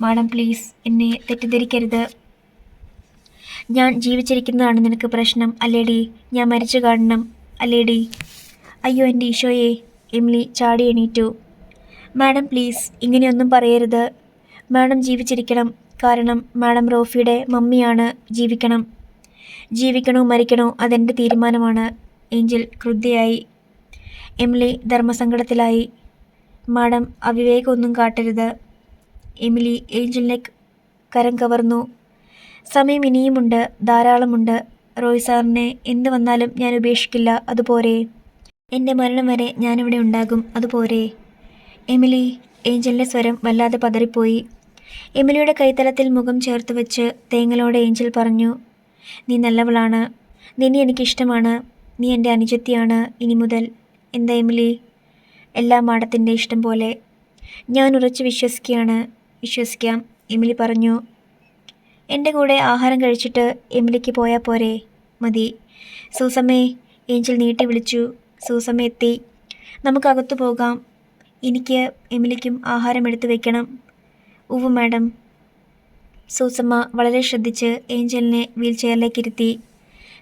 മാഡം പ്ലീസ്, എന്നെ തെറ്റിദ്ധരിക്കരുത്. ഞാൻ ജീവിച്ചിരിക്കുന്നതാണ് നിനക്ക് പ്രശ്നം അല്ലേടി? ഞാൻ മരിച്ചു കാണണം അല്ലേടി? അയ്യോ എൻ്റെ ഈശോയെ! എമിലി ചാടി എണീറ്റു. മാഡം പ്ലീസ്, ഇങ്ങനെയൊന്നും പറയരുത്. മാഡം ജീവിച്ചിരിക്കണം. കാരണം മാഡം റോഫിയുടെ മമ്മിയാണ്. ജീവിക്കണം. ജീവിക്കണോ മരിക്കണോ അതെൻ്റെ തീരുമാനമാണ്. ഏഞ്ചൽ ക്രുദ്ധയായി. എമിലി ധർമ്മസങ്കടത്തിലായി. മാഡം അവിവേകമൊന്നും കാട്ടരുത്. എമിലി ഏഞ്ചലിനെ കരം കവർന്നു. സമയം ഇനിയുമുണ്ട്, ധാരാളമുണ്ട്. റോയ് സാറിനെ എന്ത് വന്നാലും ഞാൻ ഉപേക്ഷിക്കില്ല, അതുപോരെ? എൻ്റെ മരണം വരെ ഞാനിവിടെ ഉണ്ടാകും, അതുപോരെ? എമിലി. ഏഞ്ചലിൻ്റെ സ്വരം വല്ലാതെ പതറിപ്പോയി. എമിലിയുടെ കൈത്തലത്തിൽ മുഖം ചേർത്ത് വെച്ച് തേങ്ങലോടെ ഏഞ്ചൽ പറഞ്ഞു. നീ നല്ലവളാണ്. നിന്നെ എനിക്കിഷ്ടമാണ്. നീ എൻ്റെ അനുജത്തിയാണ് ഇനി മുതൽ. എന്താ എമിലി? എല്ലാം മാഡത്തിൻ്റെ ഇഷ്ടം പോലെ. ഞാൻ ഉറച്ചു വിശ്വസിക്കുകയാണ്. വിശ്വസിക്കാം, എമിലി പറഞ്ഞു. എൻ്റെ കൂടെ ആഹാരം കഴിച്ചിട്ട് എമിലിക്ക് പോയാൽ പോരെ? മതി. സൂസമ്മേ, ഏഞ്ചൽ നീട്ടി വിളിച്ചു. സൂസമ്മ എത്തി. നമുക്കകത്തു പോകാം. എനിക്ക് എമിലിക്കും ആഹാരം എടുത്തു വെക്കണം. ഉവ്വ് മാഡം. സൂസമ്മ വളരെ ശ്രദ്ധിച്ച് ഏഞ്ചലിനെ വീൽ ചെയറിലേക്ക് ഇരുത്തി.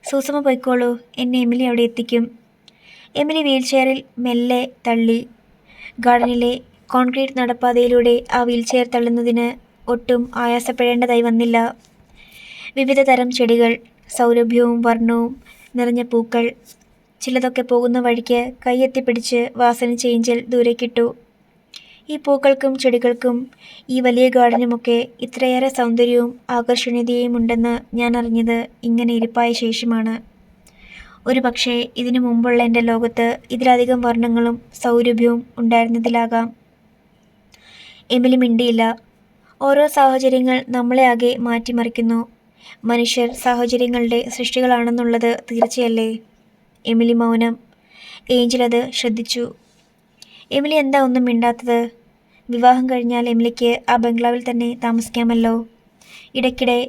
സൂസമ്മ പോയിക്കോളൂ, എന്നെ എമിലി അവിടെ എത്തിക്കും. എമിലി വീൽ ചെയറിൽ മെല്ലെ തള്ളി. ഗാർഡനിലെ കോൺക്രീറ്റ് നടപ്പാതയിലൂടെ ആ വീൽ ചെയർ തള്ളുന്നതിന് ഒട്ടും ആയാസപ്പെടേണ്ടതായി വന്നില്ല. വിവിധ തരം ചെടികൾ, സൗരഭ്യവും വർണ്ണവും നിറഞ്ഞ പൂക്കൾ. ചിലതൊക്കെ പോകുന്ന വഴിക്ക് കൈയെത്തിപ്പിടിച്ച് വാസന ചെയ്ഞ്ചൽ ദൂരേക്കിട്ടു. ഈ പൂക്കൾക്കും ചെടികൾക്കും ഈ വലിയ ഗാർഡനുമൊക്കെ ഇത്രയേറെ സൗന്ദര്യവും ആകർഷണീയതയും ഉണ്ടെന്ന് ഞാൻ അറിഞ്ഞത് ഇങ്ങനെ ഇരിപ്പായ ശേഷമാണ്. ഒരു പക്ഷേ ഇതിനു മുമ്പുള്ള എൻ്റെ ലോകത്ത് ഇതിലധികം വർണ്ണങ്ങളും സൗരഭ്യവും ഉണ്ടായിരുന്നതിലാകാം. എമിലി മിണ്ടിയില്ല. ഓരോ സാഹചര്യങ്ങൾ നമ്മളെ ആകെ മാറ്റിമറിക്കുന്നു. മനുഷ്യർ സാഹചര്യങ്ങളുടെ സൃഷ്ടികളാണെന്നുള്ളത് തീർച്ചയല്ലേ? എമിലി മൗനം. ഏഞ്ചൽ അത് ശ്രദ്ധിച്ചു. എമിലി എന്താ ഒന്നും മിണ്ടാത്തത്? വിവാഹം കഴിഞ്ഞാൽ എമിലിക്ക് ആ ബംഗ്ലാവിൽ തന്നെ താമസിക്കാമല്ലോ. ഇടയ്ക്കിടെ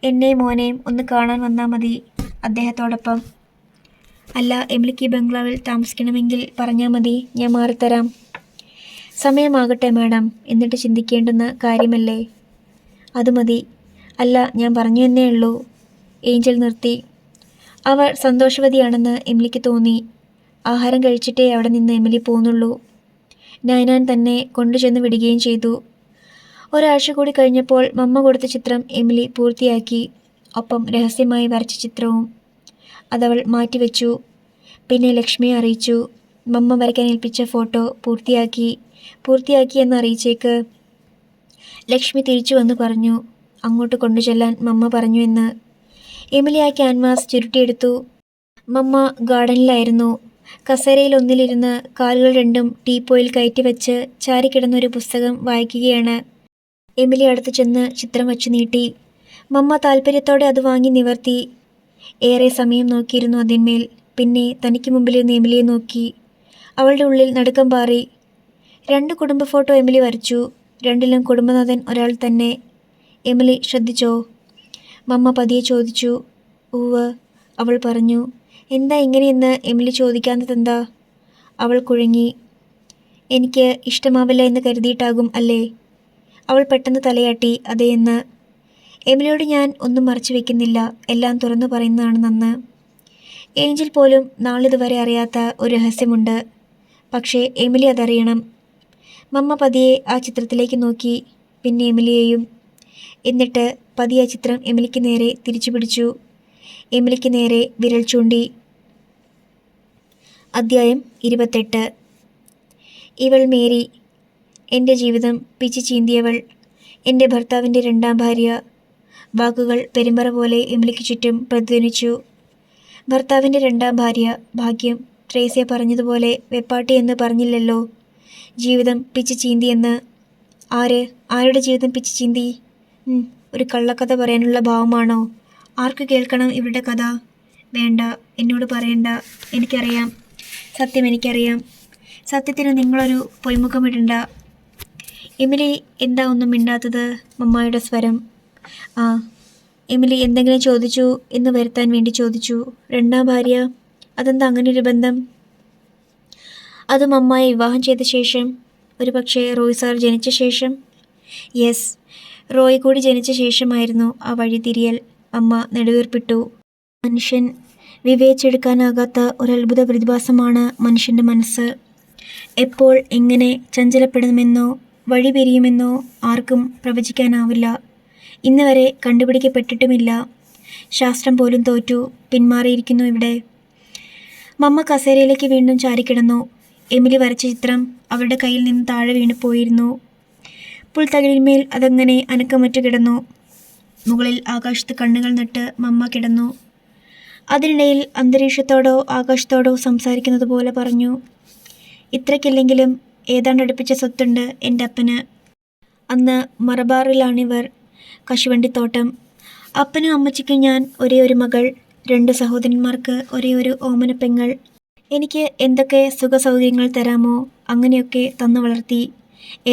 എന്നെയും മോനെയും ഒന്ന് കാണാൻ വന്നാൽ മതി അദ്ദേഹത്തോടൊപ്പം. അല്ല, എമിലിക്ക് ഈ ബംഗ്ലാവിൽ താമസിക്കണമെങ്കിൽ പറഞ്ഞാൽ മതി, ഞാൻ മാറിത്തരാം. സമയമാകട്ടെ മാഡം, എന്നിട്ട് ചിന്തിക്കേണ്ടുന്ന കാര്യമല്ലേ. അത് മതി. അല്ല, ഞാൻ പറഞ്ഞു എന്നേ ഉള്ളൂ. ഏഞ്ചൽ നിർത്തി. അവൾ സന്തോഷവതിയാണെന്ന് എമിലിക്ക് തോന്നി. ആഹാരം കഴിച്ചിട്ടേ അവിടെ നിന്ന് എമിലി പോന്നുള്ളൂ. നൈനാൻ തന്നെ കൊണ്ടുചെന്ന് വിടുകയും ചെയ്തു. ഒരാഴ്ച കൂടി കഴിഞ്ഞപ്പോൾ മമ്മ കൊടുത്ത ചിത്രം എമിലി പൂർത്തിയാക്കി. ഒപ്പം രഹസ്യമായി വരച്ച ചിത്രവും. അതവൾ മാറ്റിവെച്ചു. പിന്നെ ലക്ഷ്മിയെ അറിയിച്ചു. മമ്മ വരയ്ക്കാൻ ഏൽപ്പിച്ച ഫോട്ടോ പൂർത്തിയാക്കി എന്ന് അറിയിച്ചേക്ക്. ലക്ഷ്മി തിരിച്ചു വന്ന് പറഞ്ഞു. അങ്ങോട്ട് കൊണ്ടുചെല്ലാൻ മമ്മ പറഞ്ഞു എന്ന്. എമിലി ആ ക്യാൻവാസ് ചുരുട്ടിയെടുത്തു. മമ്മ ഗാർഡനിലായിരുന്നു. കസേരയിൽ ഒന്നിലിരുന്ന് കാലുകൾ രണ്ടും ടീപ്പോയിൽ കയറ്റിവെച്ച് ചാരിക്കിടന്നൊരു പുസ്തകം വായിക്കുകയാണ്. എമിലി അടുത്ത് ചെന്ന് ചിത്രം വച്ചു നീട്ടി. മമ്മ താല്പര്യത്തോടെ അത് വാങ്ങി നിവർത്തി. ഏറെ സമയം നോക്കിയിരുന്നു അതിന്മേൽ. പിന്നെ തനിക്ക് മുമ്പിലിരുന്ന് എമിലിയെ നോക്കി. അവളുടെ ഉള്ളിൽ നടുക്കം പാറി. 2 കുടുംബ ഫോട്ടോ എമിലി വരച്ചു. രണ്ടിലും കുടുംബനാഥൻ ഒരാൾ തന്നെ. എമിലി ശ്രദ്ധിച്ചോ? മമ്മ പതിയെ ചോദിച്ചു. ഉവ്, അവൾ പറഞ്ഞു. എന്താ ഇങ്ങനെയെന്ന് എമിലി ചോദിക്കാത്തതെന്താ? അവൾ കുഴങ്ങി. എനിക്ക് ഇഷ്ടമാവില്ല എന്ന് കരുതിയിട്ടാകും അല്ലേ? അവൾ പെട്ടെന്ന് തലയാട്ടി. അതേയെന്ന്. എമിലിയോട് ഞാൻ ഒന്നും മറച്ചു വെക്കുന്നില്ല, എല്ലാം തുറന്നു പറയുന്നതാണ് നന്ന്. ഏഞ്ചൽ പോലും നാളിതുവരെ അറിയാത്ത ഒരു രഹസ്യമുണ്ട്. പക്ഷേ എമിലി അതറിയണം. മമ്മ പതിയെ ആ ചിത്രത്തിലേക്ക് നോക്കി, പിന്നെ എമിലിയെയും. എന്നിട്ട് പതിയെ ആ ചിത്രം എമിലിക്ക് നേരെ തിരിച്ചു പിടിച്ചു. എമിലിക്ക് നേരെ വിരൽ ചൂണ്ടി. അധ്യായം 28. ഇവൾ മേരി, എൻ്റെ ജീവിതം പിച്ചി ചീന്തിയവൾ, എൻ്റെ ഭർത്താവിൻ്റെ 2ാം ഭാര്യ. വാക്കുകൾ പെരുമ്പറ പോലെ എമിലിക്ക് ചുറ്റും പ്രതിധ്വനിച്ചു. ഭർത്താവിൻ്റെ 2ാം ഭാര്യ. ഭാഗ്യം. ട്രേസ്യ പറഞ്ഞതുപോലെ വെപ്പാട്ടി എന്ന് പറഞ്ഞില്ലല്ലോ. ജീവിതം പിച്ചി ചീന്തിയെന്ന്. ആരുടെ ജീവിതം പിച്ചി ചീന്തി? ഒരു കള്ളക്കഥ പറയാനുള്ള ഭാവമാണോ? ആർക്ക് കേൾക്കണം ഇവരുടെ കഥ? വേണ്ട, എന്നോട് പറയണ്ട. എനിക്കറിയാം, സത്യം എനിക്കറിയാം. സത്യത്തിന് നിങ്ങളൊരു പൊയ്മുഖമിടണ്ട. എമിലി എന്താ ഒന്നും മിണ്ടാത്തത്? മമ്മായുടെ സ്വരം. ആ, എമിലി എന്തെങ്കിലും ചോദിച്ചു എന്ന് വരുത്താൻ വേണ്ടി ചോദിച്ചു. 2ാം ഭാര്യ? അതെന്താ അങ്ങനൊരു ബന്ധം? അത് മമ്മായെ വിവാഹം ചെയ്ത ശേഷം. ഒരു പക്ഷേ റോയ് സാർ ജനിച്ച ശേഷം. യെസ്, റോയ് കൂടി ജനിച്ച ശേഷമായിരുന്നു ആ വഴിതിരിയൽ. അമ്മ നെടുവീർപ്പിട്ടു. മനുഷ്യൻ വിവേചിച്ചെടുക്കാനാകാത്ത ഒരത്ഭുത പ്രതിഭാസമാണ് മനുഷ്യൻ്റെ മനസ്സ്. എപ്പോൾ എങ്ങനെ ചഞ്ചലപ്പെടുമെന്നോ വഴി പിരിയുമെന്നോ ആർക്കും പ്രവചിക്കാനാവില്ല. ഇന്ന് വരെ കണ്ടുപിടിക്കപ്പെട്ടിട്ടുമില്ല. ശാസ്ത്രം പോലും തോറ്റു പിന്മാറിയിരിക്കുന്നു ഇവിടെ. മമ്മ കസേരയിലേക്ക് വീണ്ടും ചാരിക്കിടന്നു. എമിലി വരച്ച ചിത്രം അവളുടെ കയ്യിൽ നിന്ന് താഴെ വീണു പോയിരുന്നു. പുൽത്തകിടിന്മേൽ അതങ്ങനെ അനക്കമറ്റു കിടന്നു. മുകളിൽ ആകാശത്ത് കണ്ണുകൾ നട്ട് മമ്മ കിടന്നു. അതിനിടയിൽ അന്തരീക്ഷത്തോടോ ആകാശത്തോടോ സംസാരിക്കുന്നത് പോലെ പറഞ്ഞു. ഇത്രയ്ക്കില്ലെങ്കിലും ഏതാണ്ട് അടുപ്പിച്ച സ്വത്തുണ്ട് എൻ്റെ അപ്പന്. അന്ന് മലബാറിലാണിവർ. കശുവണ്ടിത്തോട്ടം. അപ്പനും അമ്മച്ചിക്കും ഞാൻ ഒരേ ഒരു മകൾ. 2 സഹോദരന്മാർക്ക് ഒരേ ഒരു ഓമനപ്പെങ്ങൾ. എനിക്ക് എന്തൊക്കെ സുഖസൗകര്യങ്ങൾ തരാമോ അങ്ങനെയൊക്കെ തന്നു വളർത്തി.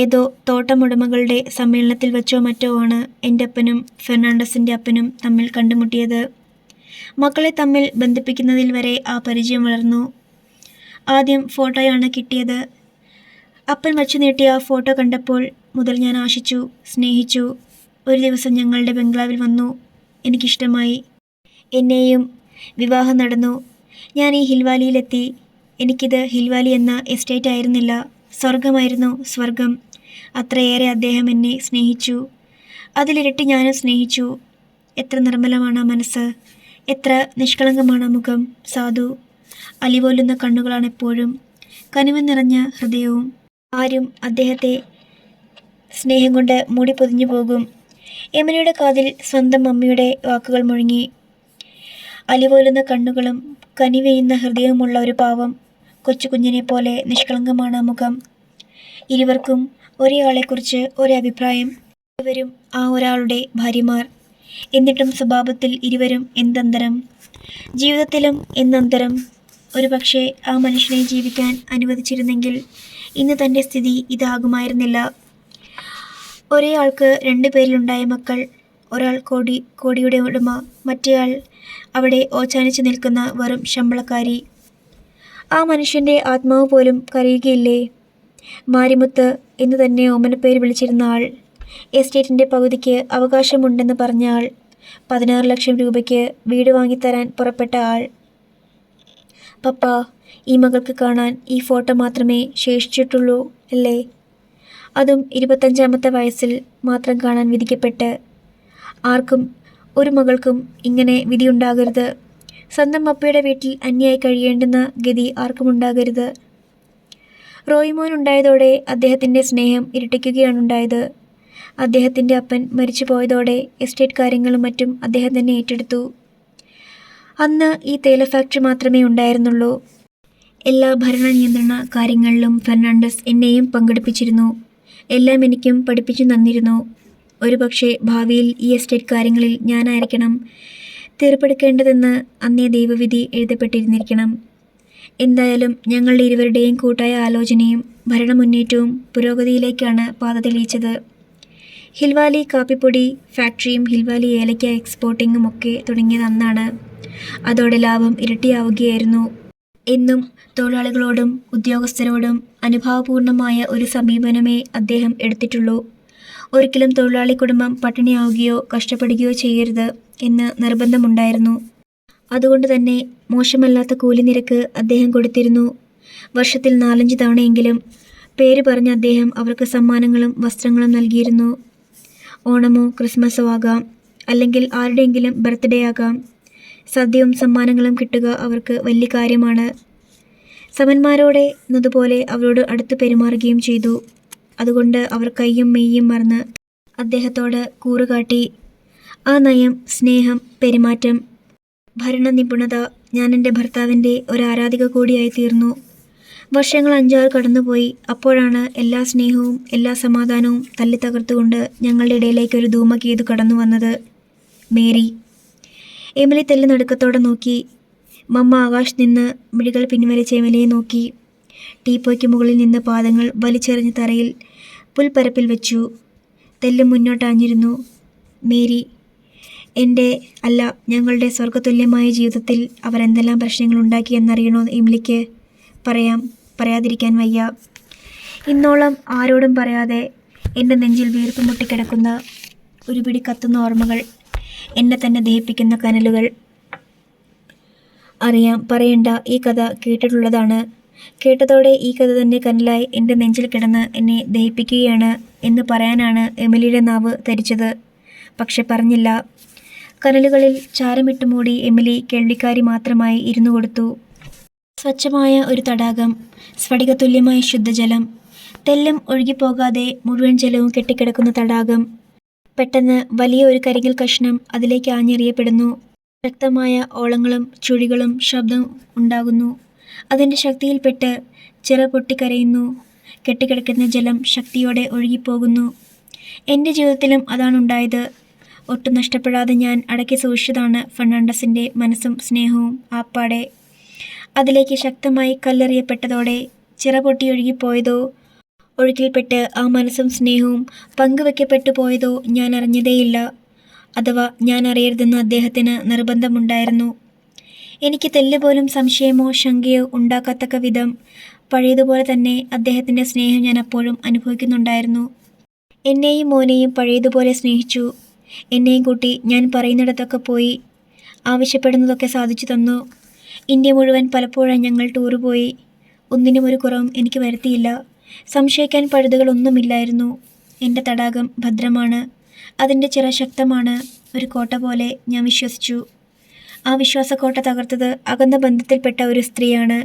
ഏതോ തോട്ടമുടമകളുടെ സമ്മേളനത്തിൽ വെച്ചോ മറ്റോ ആണ് എൻ്റെ അപ്പനും ഫെർണാണ്ടസിൻ്റെ അപ്പനും തമ്മിൽ കണ്ടുമുട്ടിയത്. മക്കളെ തമ്മിൽ ബന്ധിപ്പിക്കുന്നതിൽ വരെ ആ പരിചയം വളർന്നു. ആദ്യം ഫോട്ടോയാണ് കിട്ടിയത്. അപ്പൻ വച്ചു നീട്ടിയ ആ ഫോട്ടോ കണ്ടപ്പോൾ മുതൽ ഞാൻ ആശിച്ചു, സ്നേഹിച്ചു. ഒരു ദിവസം ഞങ്ങളുടെ ബംഗ്ലാവിൽ വന്നു. എനിക്കിഷ്ടമായി. എന്നെയും. വിവാഹം നടന്നു. ഞാൻ ഈ ഹിൽവാലിയിലെത്തി. എനിക്കിത് ഹിൽവാലി എന്ന എസ്റ്റേറ്റ് ആയിരുന്നില്ല, സ്വർഗമായിരുന്നു, സ്വർഗം. അത്രയേറെ അദ്ദേഹം എന്നെ സ്നേഹിച്ചു. അതിലിരട്ടി ഞാനും സ്നേഹിച്ചു. എത്ര നിർമ്മലമാണ് ആ മനസ്സ്, എത്ര നിഷ്കളങ്കമാണ് ആ മുഖം. സാധു അലിപോലുന്ന കണ്ണുകളാണ് എപ്പോഴും, കനിവ് നിറഞ്ഞ ഹൃദയവും. ആരും അദ്ദേഹത്തെ സ്നേഹം കൊണ്ട് മൂടി പൊതിഞ്ഞു പോകും. എമിലിയുടെ കാതിൽ സ്വന്തം മമ്മിയുടെ വാക്കുകൾ മുഴങ്ങി. അലിപോലുന്ന കണ്ണുകളും കനിവെയ്യുന്ന ഹൃദയവുമുള്ള ഒരു പാവം കൊച്ചു കുഞ്ഞിനെ പോലെ നിഷ്കളങ്കമാണ് ആ മുഖം. ഇരുവർക്കും ഒരേ ആളെക്കുറിച്ച് ഒരഭിപ്രായം. ഇരുവരും ആ ഒരാളുടെ ഭാര്യമാർ. എന്നിട്ടും സ്വഭാവത്തിൽ ഇരുവരും എന്തന്തരം, ജീവിതത്തിലും എന്നന്തരം. ഒരുപക്ഷെ ആ മനുഷ്യനെ ജീവിക്കാൻ അനുവദിച്ചിരുന്നെങ്കിൽ ഇന്ന് തൻ്റെ സ്ഥിതി ഇതാകുമായിരുന്നില്ല. ഒരേ ആൾക്ക് 2 പേരിലുണ്ടായ മക്കൾ, ഒരാൾ കോടിയുടെ ഉടമ, മറ്റേയാൾ അവിടെ ഓച്ചാനിച്ചു നിൽക്കുന്ന വെറും ശമ്പളക്കാരി. ആ മനുഷ്യൻ്റെ ആത്മാവ് പോലും കരയുകയില്ലേ? മാരിമുത്ത് എന്ന് തന്നെ ഓമനപ്പേര് വിളിച്ചിരുന്ന ആൾ, എസ്റ്റേറ്റിൻ്റെ പകുതിക്ക് അവകാശമുണ്ടെന്ന് പറഞ്ഞ ആൾ, 16 ലക്ഷം രൂപയ്ക്ക് വീട് വാങ്ങിത്തരാൻ പുറപ്പെട്ട ആൾ. പപ്പാ, ഈ മകൾക്ക് കാണാൻ ഈ ഫോട്ടോ മാത്രമേ ശേഷിച്ചിട്ടുള്ളൂ അല്ലേ? അതും 25-ാമത്തെ വയസ്സിൽ മാത്രം കാണാൻ വിധിക്കപ്പെട്ട്. ആർക്കും, ഒരു മകൾക്കും ഇങ്ങനെ വിധിയുണ്ടാകരുത്. സ്വന്തം പപ്പയുടെ വീട്ടിൽ അന്യായി കഴിയേണ്ടുന്ന ഗതി ആർക്കുമുണ്ടാകരുത്. റോയിമോൻ ഉണ്ടായതോടെ അദ്ദേഹത്തിൻ്റെ സ്നേഹം ഇരട്ടിക്കുകയാണുണ്ടായത്. അദ്ദേഹത്തിൻ്റെ അപ്പൻ മരിച്ചു പോയതോടെ എസ്റ്റേറ്റ് കാര്യങ്ങളും മറ്റും അദ്ദേഹം തന്നെ ഏറ്റെടുത്തു. അന്ന് ഈ തേയില ഫാക്ടറി മാത്രമേ ഉണ്ടായിരുന്നുള്ളൂ. എല്ലാ ഭരണ നിയന്ത്രണ കാര്യങ്ങളിലും ഫെർണാണ്ടസ് എന്നെയും പങ്കെടുപ്പിച്ചിരുന്നു. എല്ലാം എനിക്കും പഠിപ്പിച്ചു തന്നിരുന്നു. ഒരുപക്ഷെ ഭാവിയിൽ ഈ എസ്റ്റേറ്റ് കാര്യങ്ങളിൽ ഞാനായിരിക്കണം തീർപ്പെടുക്കേണ്ടതെന്ന് അന്നേ ദൈവവിധി എഴുതപ്പെട്ടിരുന്നിരിക്കണം. എന്തായാലും ഞങ്ങളുടെ ഇരുവരുടെയും കൂട്ടായ ആലോചനയും ഭരണമുന്നേറ്റവും പുരോഗതിയിലേക്കാണ് പാത തെളിയിച്ചത്. ഹിൽവാലി കാപ്പിപ്പൊടി ഫാക്ടറിയും ഹിൽവാലി ഏലയ്ക്ക എക്സ്പോർട്ടിങ്ങും ഒക്കെ തുടങ്ങിയത് അന്നാണ്. അതോടെ ലാഭം ഇരട്ടിയാവുകയായിരുന്നു. എന്നും തൊഴിലാളികളോടും ഉദ്യോഗസ്ഥരോടും അനുഭാവപൂർണമായ ഒരു സമീപനമേ അദ്ദേഹം എടുത്തിട്ടുള്ളൂ. ഒരിക്കലും തൊഴിലാളി കുടുംബം പട്ടിണിയാവുകയോ കഷ്ടപ്പെടുകയോ ചെയ്യരുത് എന്ന് നിർബന്ധമുണ്ടായിരുന്നു. അതുകൊണ്ട് തന്നെ മോശമല്ലാത്ത കൂലി നിരക്ക് അദ്ദേഹം കൊടുത്തിരുന്നു. വർഷത്തിൽ 4-5 തവണയെങ്കിലും പേര് പറഞ്ഞ് അദ്ദേഹം അവർക്ക് സമ്മാനങ്ങളും വസ്ത്രങ്ങളും നൽകിയിരുന്നു. ഓണമോ ക്രിസ്മസോ ആകാം, അല്ലെങ്കിൽ ആരുടെയെങ്കിലും ബർത്ത്ഡേ ആകാം. സദ്യയും സമ്മാനങ്ങളും കിട്ടുക അവർക്ക് വലിയ കാര്യമാണ്. സമന്മാരോടെ എന്നതുപോലെ അവരോട് അടുത്ത് പെരുമാറുകയും ചെയ്തു. അതുകൊണ്ട് അവർ കയ്യും മെയ്യും മറന്ന് അദ്ദേഹത്തോട് കൂറുകാട്ടി. ആ നയം, സ്നേഹം, പെരുമാറ്റം, ഭരണ നിപുണത ഞാൻ എൻ്റെ ഭർത്താവിൻ്റെ ഒരാരാധിക കൂടിയായി തീർന്നു. വർഷങ്ങൾ 5-6 കടന്നുപോയി. അപ്പോഴാണ് എല്ലാ സ്നേഹവും എല്ലാ സമാധാനവും തല്ലി തകർത്തുകൊണ്ട് ഞങ്ങളുടെ ഇടയിലേക്കൊരു ധൂമകേതു കടന്നു വന്നത്. മേരി. എമിലി തെല്ല് നടുക്കത്തോടെ നോക്കി. മമ്മ ആകാശത്ത് നിന്ന് മിഴികൾ പിൻവലിച്ച് എമിലിയെ നോക്കി. ടീപ്പോയ്ക്ക് മുകളിൽ നിന്ന് പാദങ്ങൾ വലിച്ചെറിഞ്ഞ് തറയിൽ പുൽപ്പരപ്പിൽ വെച്ചു. തെല്ല് മുന്നോട്ടാഞ്ഞിരുന്നു. മേരി, എൻ്റെ അല്ല, ഞങ്ങളുടെ സ്വർഗതുല്യമായ ജീവിതത്തിൽ അവർ എന്തെല്ലാം പ്രശ്നങ്ങളുണ്ടാക്കിയെന്നറിയണോ എമിലിക്ക്? പറയാതിരിക്കാൻ വയ്യ. ഇന്നോളം ആരോടും പറയാതെ എൻ്റെ നെഞ്ചിൽ വീർപ്പ് മുട്ടിക്കിടക്കുന്ന ഒരു പിടി കത്തുന്ന ഓർമ്മകൾ, എന്നെ തന്നെ ദഹിപ്പിക്കുന്ന കനലുകൾ. അറിയാം, പറയണ്ട, ഈ കഥ കേട്ടിട്ടുള്ളതാണ്. കേട്ടതോടെ ഈ കഥ തന്നെ കനലായി എൻ്റെ നെഞ്ചിൽ കിടന്ന് എന്നെ ദഹിപ്പിക്കുകയാണ് എന്ന് പറയാനാണ് എമിലിയുടെ നാവ് ധരിച്ചത്. പക്ഷെ പറഞ്ഞില്ല. കനലുകളിൽ ചാരമിട്ട് മൂടി എമിലി കേൾവിക്കാരി മാത്രമായി ഇരുന്നു കൊടുത്തു. സ്വച്ഛമായ ഒരു തടാകം, സ്ഫടികതുല്യമായ ശുദ്ധജലം, തെല്ലും ഒഴുകിപ്പോകാതെ മുഴുവൻ ജലവും കെട്ടിക്കിടക്കുന്ന തടാകം. പെട്ടെന്ന് വലിയ ഒരു കരിങ്കൽ കഷ്ണം അതിലേക്ക് ആഞ്ഞെറിയപ്പെടുന്നു. ശക്തമായ ഓളങ്ങളും ചുഴികളും ശബ്ദം ഉണ്ടാകുന്നു. അതിൻ്റെ ശക്തിയിൽപ്പെട്ട് ചിറ പൊട്ടിക്കരയുന്നു. കെട്ടിക്കിടക്കുന്ന ജലം ശക്തിയോടെ ഒഴുകിപ്പോകുന്നു. എൻ്റെ ജീവിതത്തിലും അതാണുണ്ടായത്. ഒട്ടും നഷ്ടപ്പെടാതെ ഞാൻ അടക്കി സൂക്ഷിച്ചതാണ് ഫെർണാണ്ടസിൻ്റെ മനസ്സും സ്നേഹവും. ആപ്പാടെ അതിലേക്ക് ശക്തമായി കല്ലെറിയപ്പെട്ടതോടെ ചിറ പൊട്ടി ഒഴുകിപ്പോയതോ, ഒഴുക്കിൽപ്പെട്ട് ആ മനസ്സും സ്നേഹവും പങ്കുവെക്കപ്പെട്ടു പോയതോ ഞാൻ അറിഞ്ഞതേയില്ല. അഥവാ ഞാൻ അറിയരുതെന്ന് അദ്ദേഹത്തിന് നിർബന്ധമുണ്ടായിരുന്നു. എനിക്ക് തെല്ലുപോലും സംശയമോ ശങ്കയോ ഉണ്ടാക്കത്തക്ക വിധം പഴയതുപോലെ തന്നെ അദ്ദേഹത്തിൻ്റെ സ്നേഹം ഞാൻ അപ്പോഴും അനുഭവിക്കുന്നുണ്ടായിരുന്നു. എന്നെയും മോനെയും പഴയതുപോലെ സ്നേഹിച്ചു. എന്നെയും കൂട്ടി ഞാൻ പറയുന്നിടത്തൊക്കെ പോയി. ആവശ്യപ്പെടുന്നതൊക്കെ സാധിച്ചു തന്നു. ഇന്ത്യ മുഴുവൻ പലപ്പോഴും ഞങ്ങൾ ടൂറ് പോയി. ഒന്നിനും ഒരു കുറവും എനിക്ക് വരുത്തിയില്ല. സംശയിക്കാൻ പഴുതുകളൊന്നുമില്ലായിരുന്നു. എൻ്റെ തടാകം ഭദ്രമാണ്. അതിൻ്റെ ചിറ ശക്തമാണ്. ഒരു കോട്ട പോലെ ഞാൻ വിശ്വസിച്ചു. ആ വിശ്വാസക്കോട്ട തകർത്തത് അകന്ന ബന്ധത്തിൽപ്പെട്ട ഒരു സ്ത്രീയാണ്.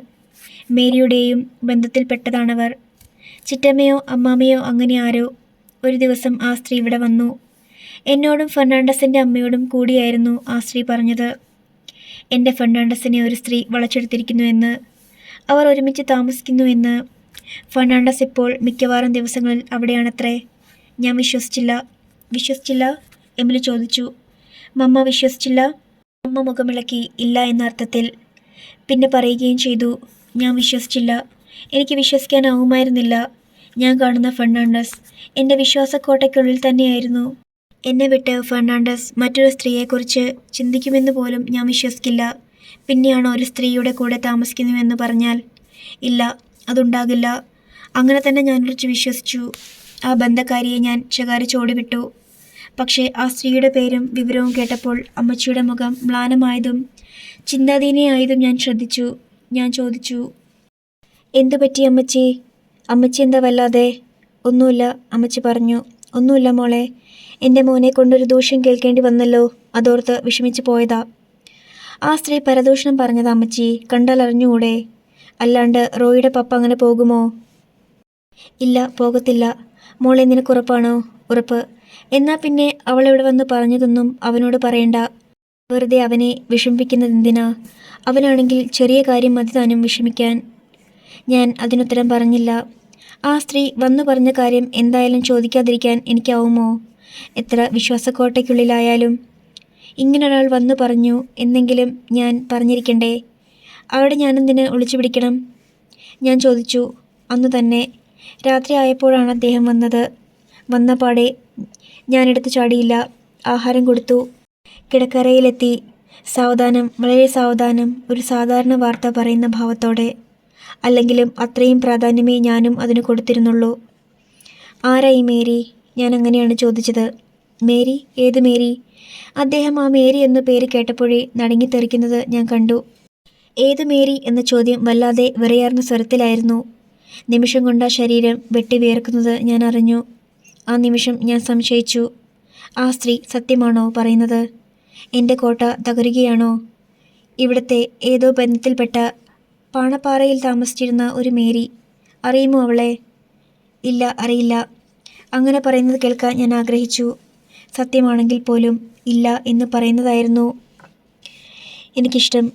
മേരിയുടെയും ബന്ധത്തിൽപ്പെട്ടതാണവർ. ചിറ്റമ്മയോ അമ്മാമ്മയോ അങ്ങനെ ആരോ. ഒരു ദിവസം ആ സ്ത്രീ ഇവിടെ വന്നു. എന്നോടും ഫെർണാണ്ടസിൻ്റെ അമ്മയോടും കൂടിയായിരുന്നു ആ സ്ത്രീ പറഞ്ഞത്. എൻ്റെ ഫെർണാണ്ടസിനെ ഒരു സ്ത്രീ വളച്ചെടുത്തിരിക്കുന്നു എന്ന്, അവർ ഒരുമിച്ച് താമസിക്കുന്നു എന്ന്. ഫെർണാണ്ടസ് ഇപ്പോൾ മിക്കവാറും ദിവസങ്ങളിൽ അവിടെയാണത്രേ. ഞാൻ വിശ്വസിച്ചില്ല എമിലി ചോദിച്ചു. മമ്മ വിശ്വസിച്ചില്ല? അമ്മ മുഖമിളക്കി. ഇല്ല എന്ന അർത്ഥത്തിൽ. പിന്നെ പറയുകയും ചെയ്തു. ഞാൻ വിശ്വസിച്ചില്ല. എനിക്ക് വിശ്വസിക്കാനാവുമായിരുന്നില്ല. ഞാൻ കാണുന്ന ഫെർണാണ്ടസ് എൻ്റെ വിശ്വാസക്കോട്ടയ്ക്കുള്ളിൽ തന്നെയായിരുന്നു. എന്നെ വിട്ട് ഫെർണാണ്ടസ് മറ്റൊരു സ്ത്രീയെക്കുറിച്ച് ചിന്തിക്കുമെന്ന് പോലും ഞാൻ വിശ്വസിക്കില്ല. പിന്നെയാണോ ഒരു സ്ത്രീയുടെ കൂടെ താമസിക്കുന്നുവെന്ന് പറഞ്ഞാൽ? ഇല്ല, അതുണ്ടാകില്ല. അങ്ങനെ തന്നെ ഞാൻ ഉറച്ചു വിശ്വസിച്ചു. ആ ബന്ധക്കാരിയെ ഞാൻ ശകാരിച്ചോടിവിട്ടു. പക്ഷേ ആ സ്ത്രീയുടെ പേരും വിവരവും കേട്ടപ്പോൾ അമ്മച്ചിയുടെ മുഖം മ്ലാനമായതും ചിന്താധീനയായതും ഞാൻ ശ്രദ്ധിച്ചു. ഞാൻ ചോദിച്ചു, എന്തു പറ്റി അമ്മച്ചി? അമ്മച്ചി എന്താ വല്ലാതെ? ഒന്നുമില്ല, അമ്മച്ചി പറഞ്ഞു. ഒന്നുമില്ല മോളെ, എൻ്റെ മോനെ കൊണ്ടൊരു ദൂഷ്യം കേൾക്കേണ്ടി വന്നല്ലോ, അതോർത്ത് വിഷമിച്ചു പോയതാ. ആ സ്ത്രീ പരദൂഷണം പറഞ്ഞതാ അമ്മച്ചി, കണ്ടാൽ അറിഞ്ഞുകൂടെ? അല്ലാണ്ട് റോയിയുടെ പപ്പ അങ്ങനെ പോകുമോ? ഇല്ല, പോകത്തില്ല. മോളെ, നിനക്കുറപ്പാണോ? ഉറപ്പ്. എന്നാൽ പിന്നെ അവളിവിടെ വന്ന് പറഞ്ഞതൊന്നും അവനോട് പറയണ്ട. വെറുതെ അവനെ വിഷമിപ്പിക്കുന്നതെന്തിനാ? അവനാണെങ്കിൽ ചെറിയ കാര്യം മതി താനും വിഷമിക്കാൻ. ഞാൻ അതിനുത്തരം പറഞ്ഞില്ല. ആ സ്ത്രീ വന്നു പറഞ്ഞ കാര്യം എന്തായാലും ചോദിക്കാതിരിക്കാൻ എനിക്കാവുമോ? എത്ര വിശ്വാസക്കോട്ടയ്ക്കുള്ളിലായാലും ഇങ്ങനൊരാൾ വന്നു പറഞ്ഞു എന്നെങ്കിലും ഞാൻ പറഞ്ഞിരിക്കണ്ടേ? അവിടെ ഞാനെന്തിന് ഒളിച്ചു പിടിക്കണം? ഞാൻ ചോദിച്ചു. അന്നു തന്നെ രാത്രി ആയപ്പോഴാണ് അദ്ദേഹം വന്നത്. വന്നപാടെ ഞാനെടുത്തു ചാടിയില്ല. ആഹാരം കൊടുത്തു. കിടക്കറയിലെത്തി. സാവധാനം, വളരെ സാവധാനം, ഒരു സാധാരണ വാർത്ത പറയുന്ന ഭാവത്തോടെ. അല്ലെങ്കിലും അത്രയും പ്രാധാന്യമേ ഞാനും അതിന് കൊടുത്തിരുന്നുള്ളൂ. ആരായി മേരി? ഞാൻ അങ്ങനെയാണ് ചോദിച്ചത്. മേരി? ഏത് മേരി? അദ്ദേഹം ആ മേരി എന്ന പേര് കേട്ടപ്പോഴേ നടുങ്ങിത്തെറിക്കുന്നത് ഞാൻ കണ്ടു. ഏത് മേരി എന്ന ചോദ്യം വല്ലാതെ വിറയാർന്ന സ്വരത്തിലായിരുന്നു. നിമിഷം കൊണ്ട് ആ ശരീരം വെട്ടി വിയർക്കുന്നത് ഞാൻ അറിഞ്ഞു. ആ നിമിഷം ഞാൻ സംശയിച്ചു. ആ സ്ത്രീ സത്യമാണോ പറയുന്നത്? എൻ്റെ കോട്ട തകരുകയാണോ? ഇവിടുത്തെ ഏതോ ബന്ധത്തിൽപ്പെട്ട പാണപ്പാറയിൽ താമസിച്ചിരുന്ന ഒരു മേരി. അറിയുമോ അവളെ? ഇല്ല, അറിയില്ല. അങ്ങനെ പറയുന്നത് കേൾക്കാൻ ഞാൻ ആഗ്രഹിച്ചു. സത്യമാണെങ്കിൽ പോലും ഇല്ല എന്ന് പറയുന്നതായിരുന്നു എനിക്കിഷ്ടം.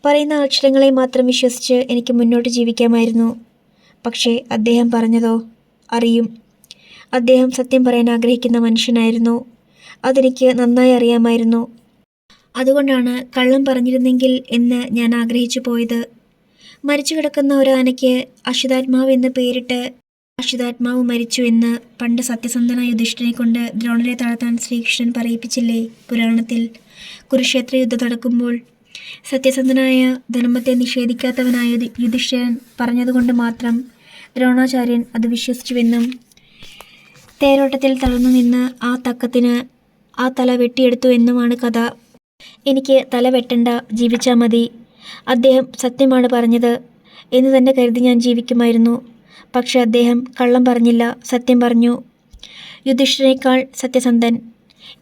പറയുന്ന അക്ഷരങ്ങളെ മാത്രം വിശ്വസിച്ച് എനിക്ക് മുന്നോട്ട് ജീവിക്കാമായിരുന്നു. പക്ഷേ അദ്ദേഹം പറഞ്ഞതോ? അറിയും. അദ്ദേഹം സത്യം പറയാൻ ആഗ്രഹിക്കുന്ന മനുഷ്യനായിരുന്നു. അതെനിക്ക് നന്നായി അറിയാമായിരുന്നു. അതുകൊണ്ടാണ് കള്ളം പറഞ്ഞിരുന്നെങ്കിൽ എന്ന് ഞാൻ ആഗ്രഹിച്ചു പോയത്. മരിച്ചു കിടക്കുന്ന ഒരു ആനയ്ക്ക് അശ്വതാത്മാവ് എന്ന് പേരിട്ട് അശ്വതാത്മാവ് മരിച്ചു എന്ന് പണ്ട് സത്യസന്ധനായ യുധിഷ്ഠിരനെ കൊണ്ട് ദ്രോണരെ താഴ്ത്താൻ ശ്രീകൃഷ്ണൻ പറയിപ്പിച്ചില്ലേ പുരാണത്തിൽ? കുരുക്ഷേത്ര യുദ്ധം നടക്കുമ്പോൾ സത്യസന്ധനായ ധർമ്മത്തെ നിഷേധിക്കാത്തവനായ യുധിഷ്ഠിരൻ പറഞ്ഞതുകൊണ്ട് മാത്രം ദ്രോണാചാര്യൻ അത് വിശ്വസിച്ചുവെന്നും തേരോട്ടത്തിൽ തളർന്നു നിന്ന് ആ തക്കത്തിന് ആ തല വെട്ടിയെടുത്തു എന്നുമാണ് കഥ. എനിക്ക് തല വെട്ടണ്ട, ജീവിച്ചാൽ മതി. അദ്ദേഹം സത്യമാണ് പറഞ്ഞത് എന്ന് തന്നെ കരുതി ഞാൻ ജീവിക്കുമായിരുന്നു. പക്ഷെ അദ്ദേഹം കള്ളം പറഞ്ഞില്ല, സത്യം പറഞ്ഞു. യുധിഷ്ഠിരനേക്കാൾ സത്യസന്ധൻ.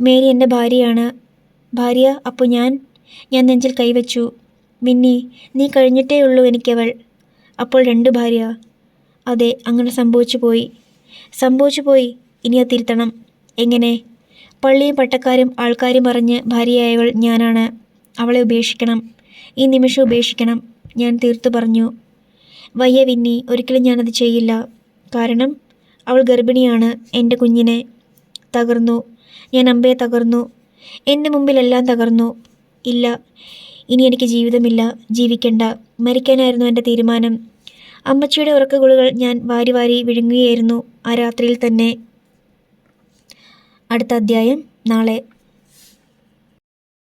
മേരി എൻ്റെ ഭാര്യയാണ്. ഭാര്യ? അപ്പോൾ ഞാൻ നെഞ്ചിൽ കൈവച്ചു. മിന്നി, നീ കഴിഞ്ഞിട്ടേ ഉള്ളൂ എനിക്കവൾ. അപ്പോൾ 2 ഭാര്യ? അതെ, അങ്ങനെ സംഭവിച്ചു പോയി. ഇനി അത് തിരുത്തണം. എങ്ങനെ? പള്ളിയും പട്ടക്കാരും ആൾക്കാരും പറഞ്ഞ് ഭാര്യയായവൾ ഞാനാണ്. അവളെ ഉപേക്ഷിക്കണം. ഈ നിമിഷം ഉപേക്ഷിക്കണം. ഞാൻ തീർത്തു പറഞ്ഞു. വയ്യ വിന്നി, ഒരിക്കലും ഞാനത് ചെയ്യില്ല. കാരണം അവൾ ഗർഭിണിയാണ്. എൻ്റെ കുഞ്ഞിനെ. തകർന്നു. ഞാൻ അമ്പേ തകർന്നു. എൻ്റെ മുമ്പിലെല്ലാം തകർന്നു. ഇല്ല, ഇനി എനിക്ക് ജീവിതമില്ല, ജീവിക്കണ്ട, മരിക്കാനായിരുന്നു എൻ്റെ തീരുമാനം. അമ്മച്ചിയുടെ ഉറക്കഗുളികൾ ഞാൻ വാരി വാരി വിഴുങ്ങുകയായിരുന്നു ആ രാത്രിയിൽ തന്നെ. അടുത്ത അധ്യായം നാളെ.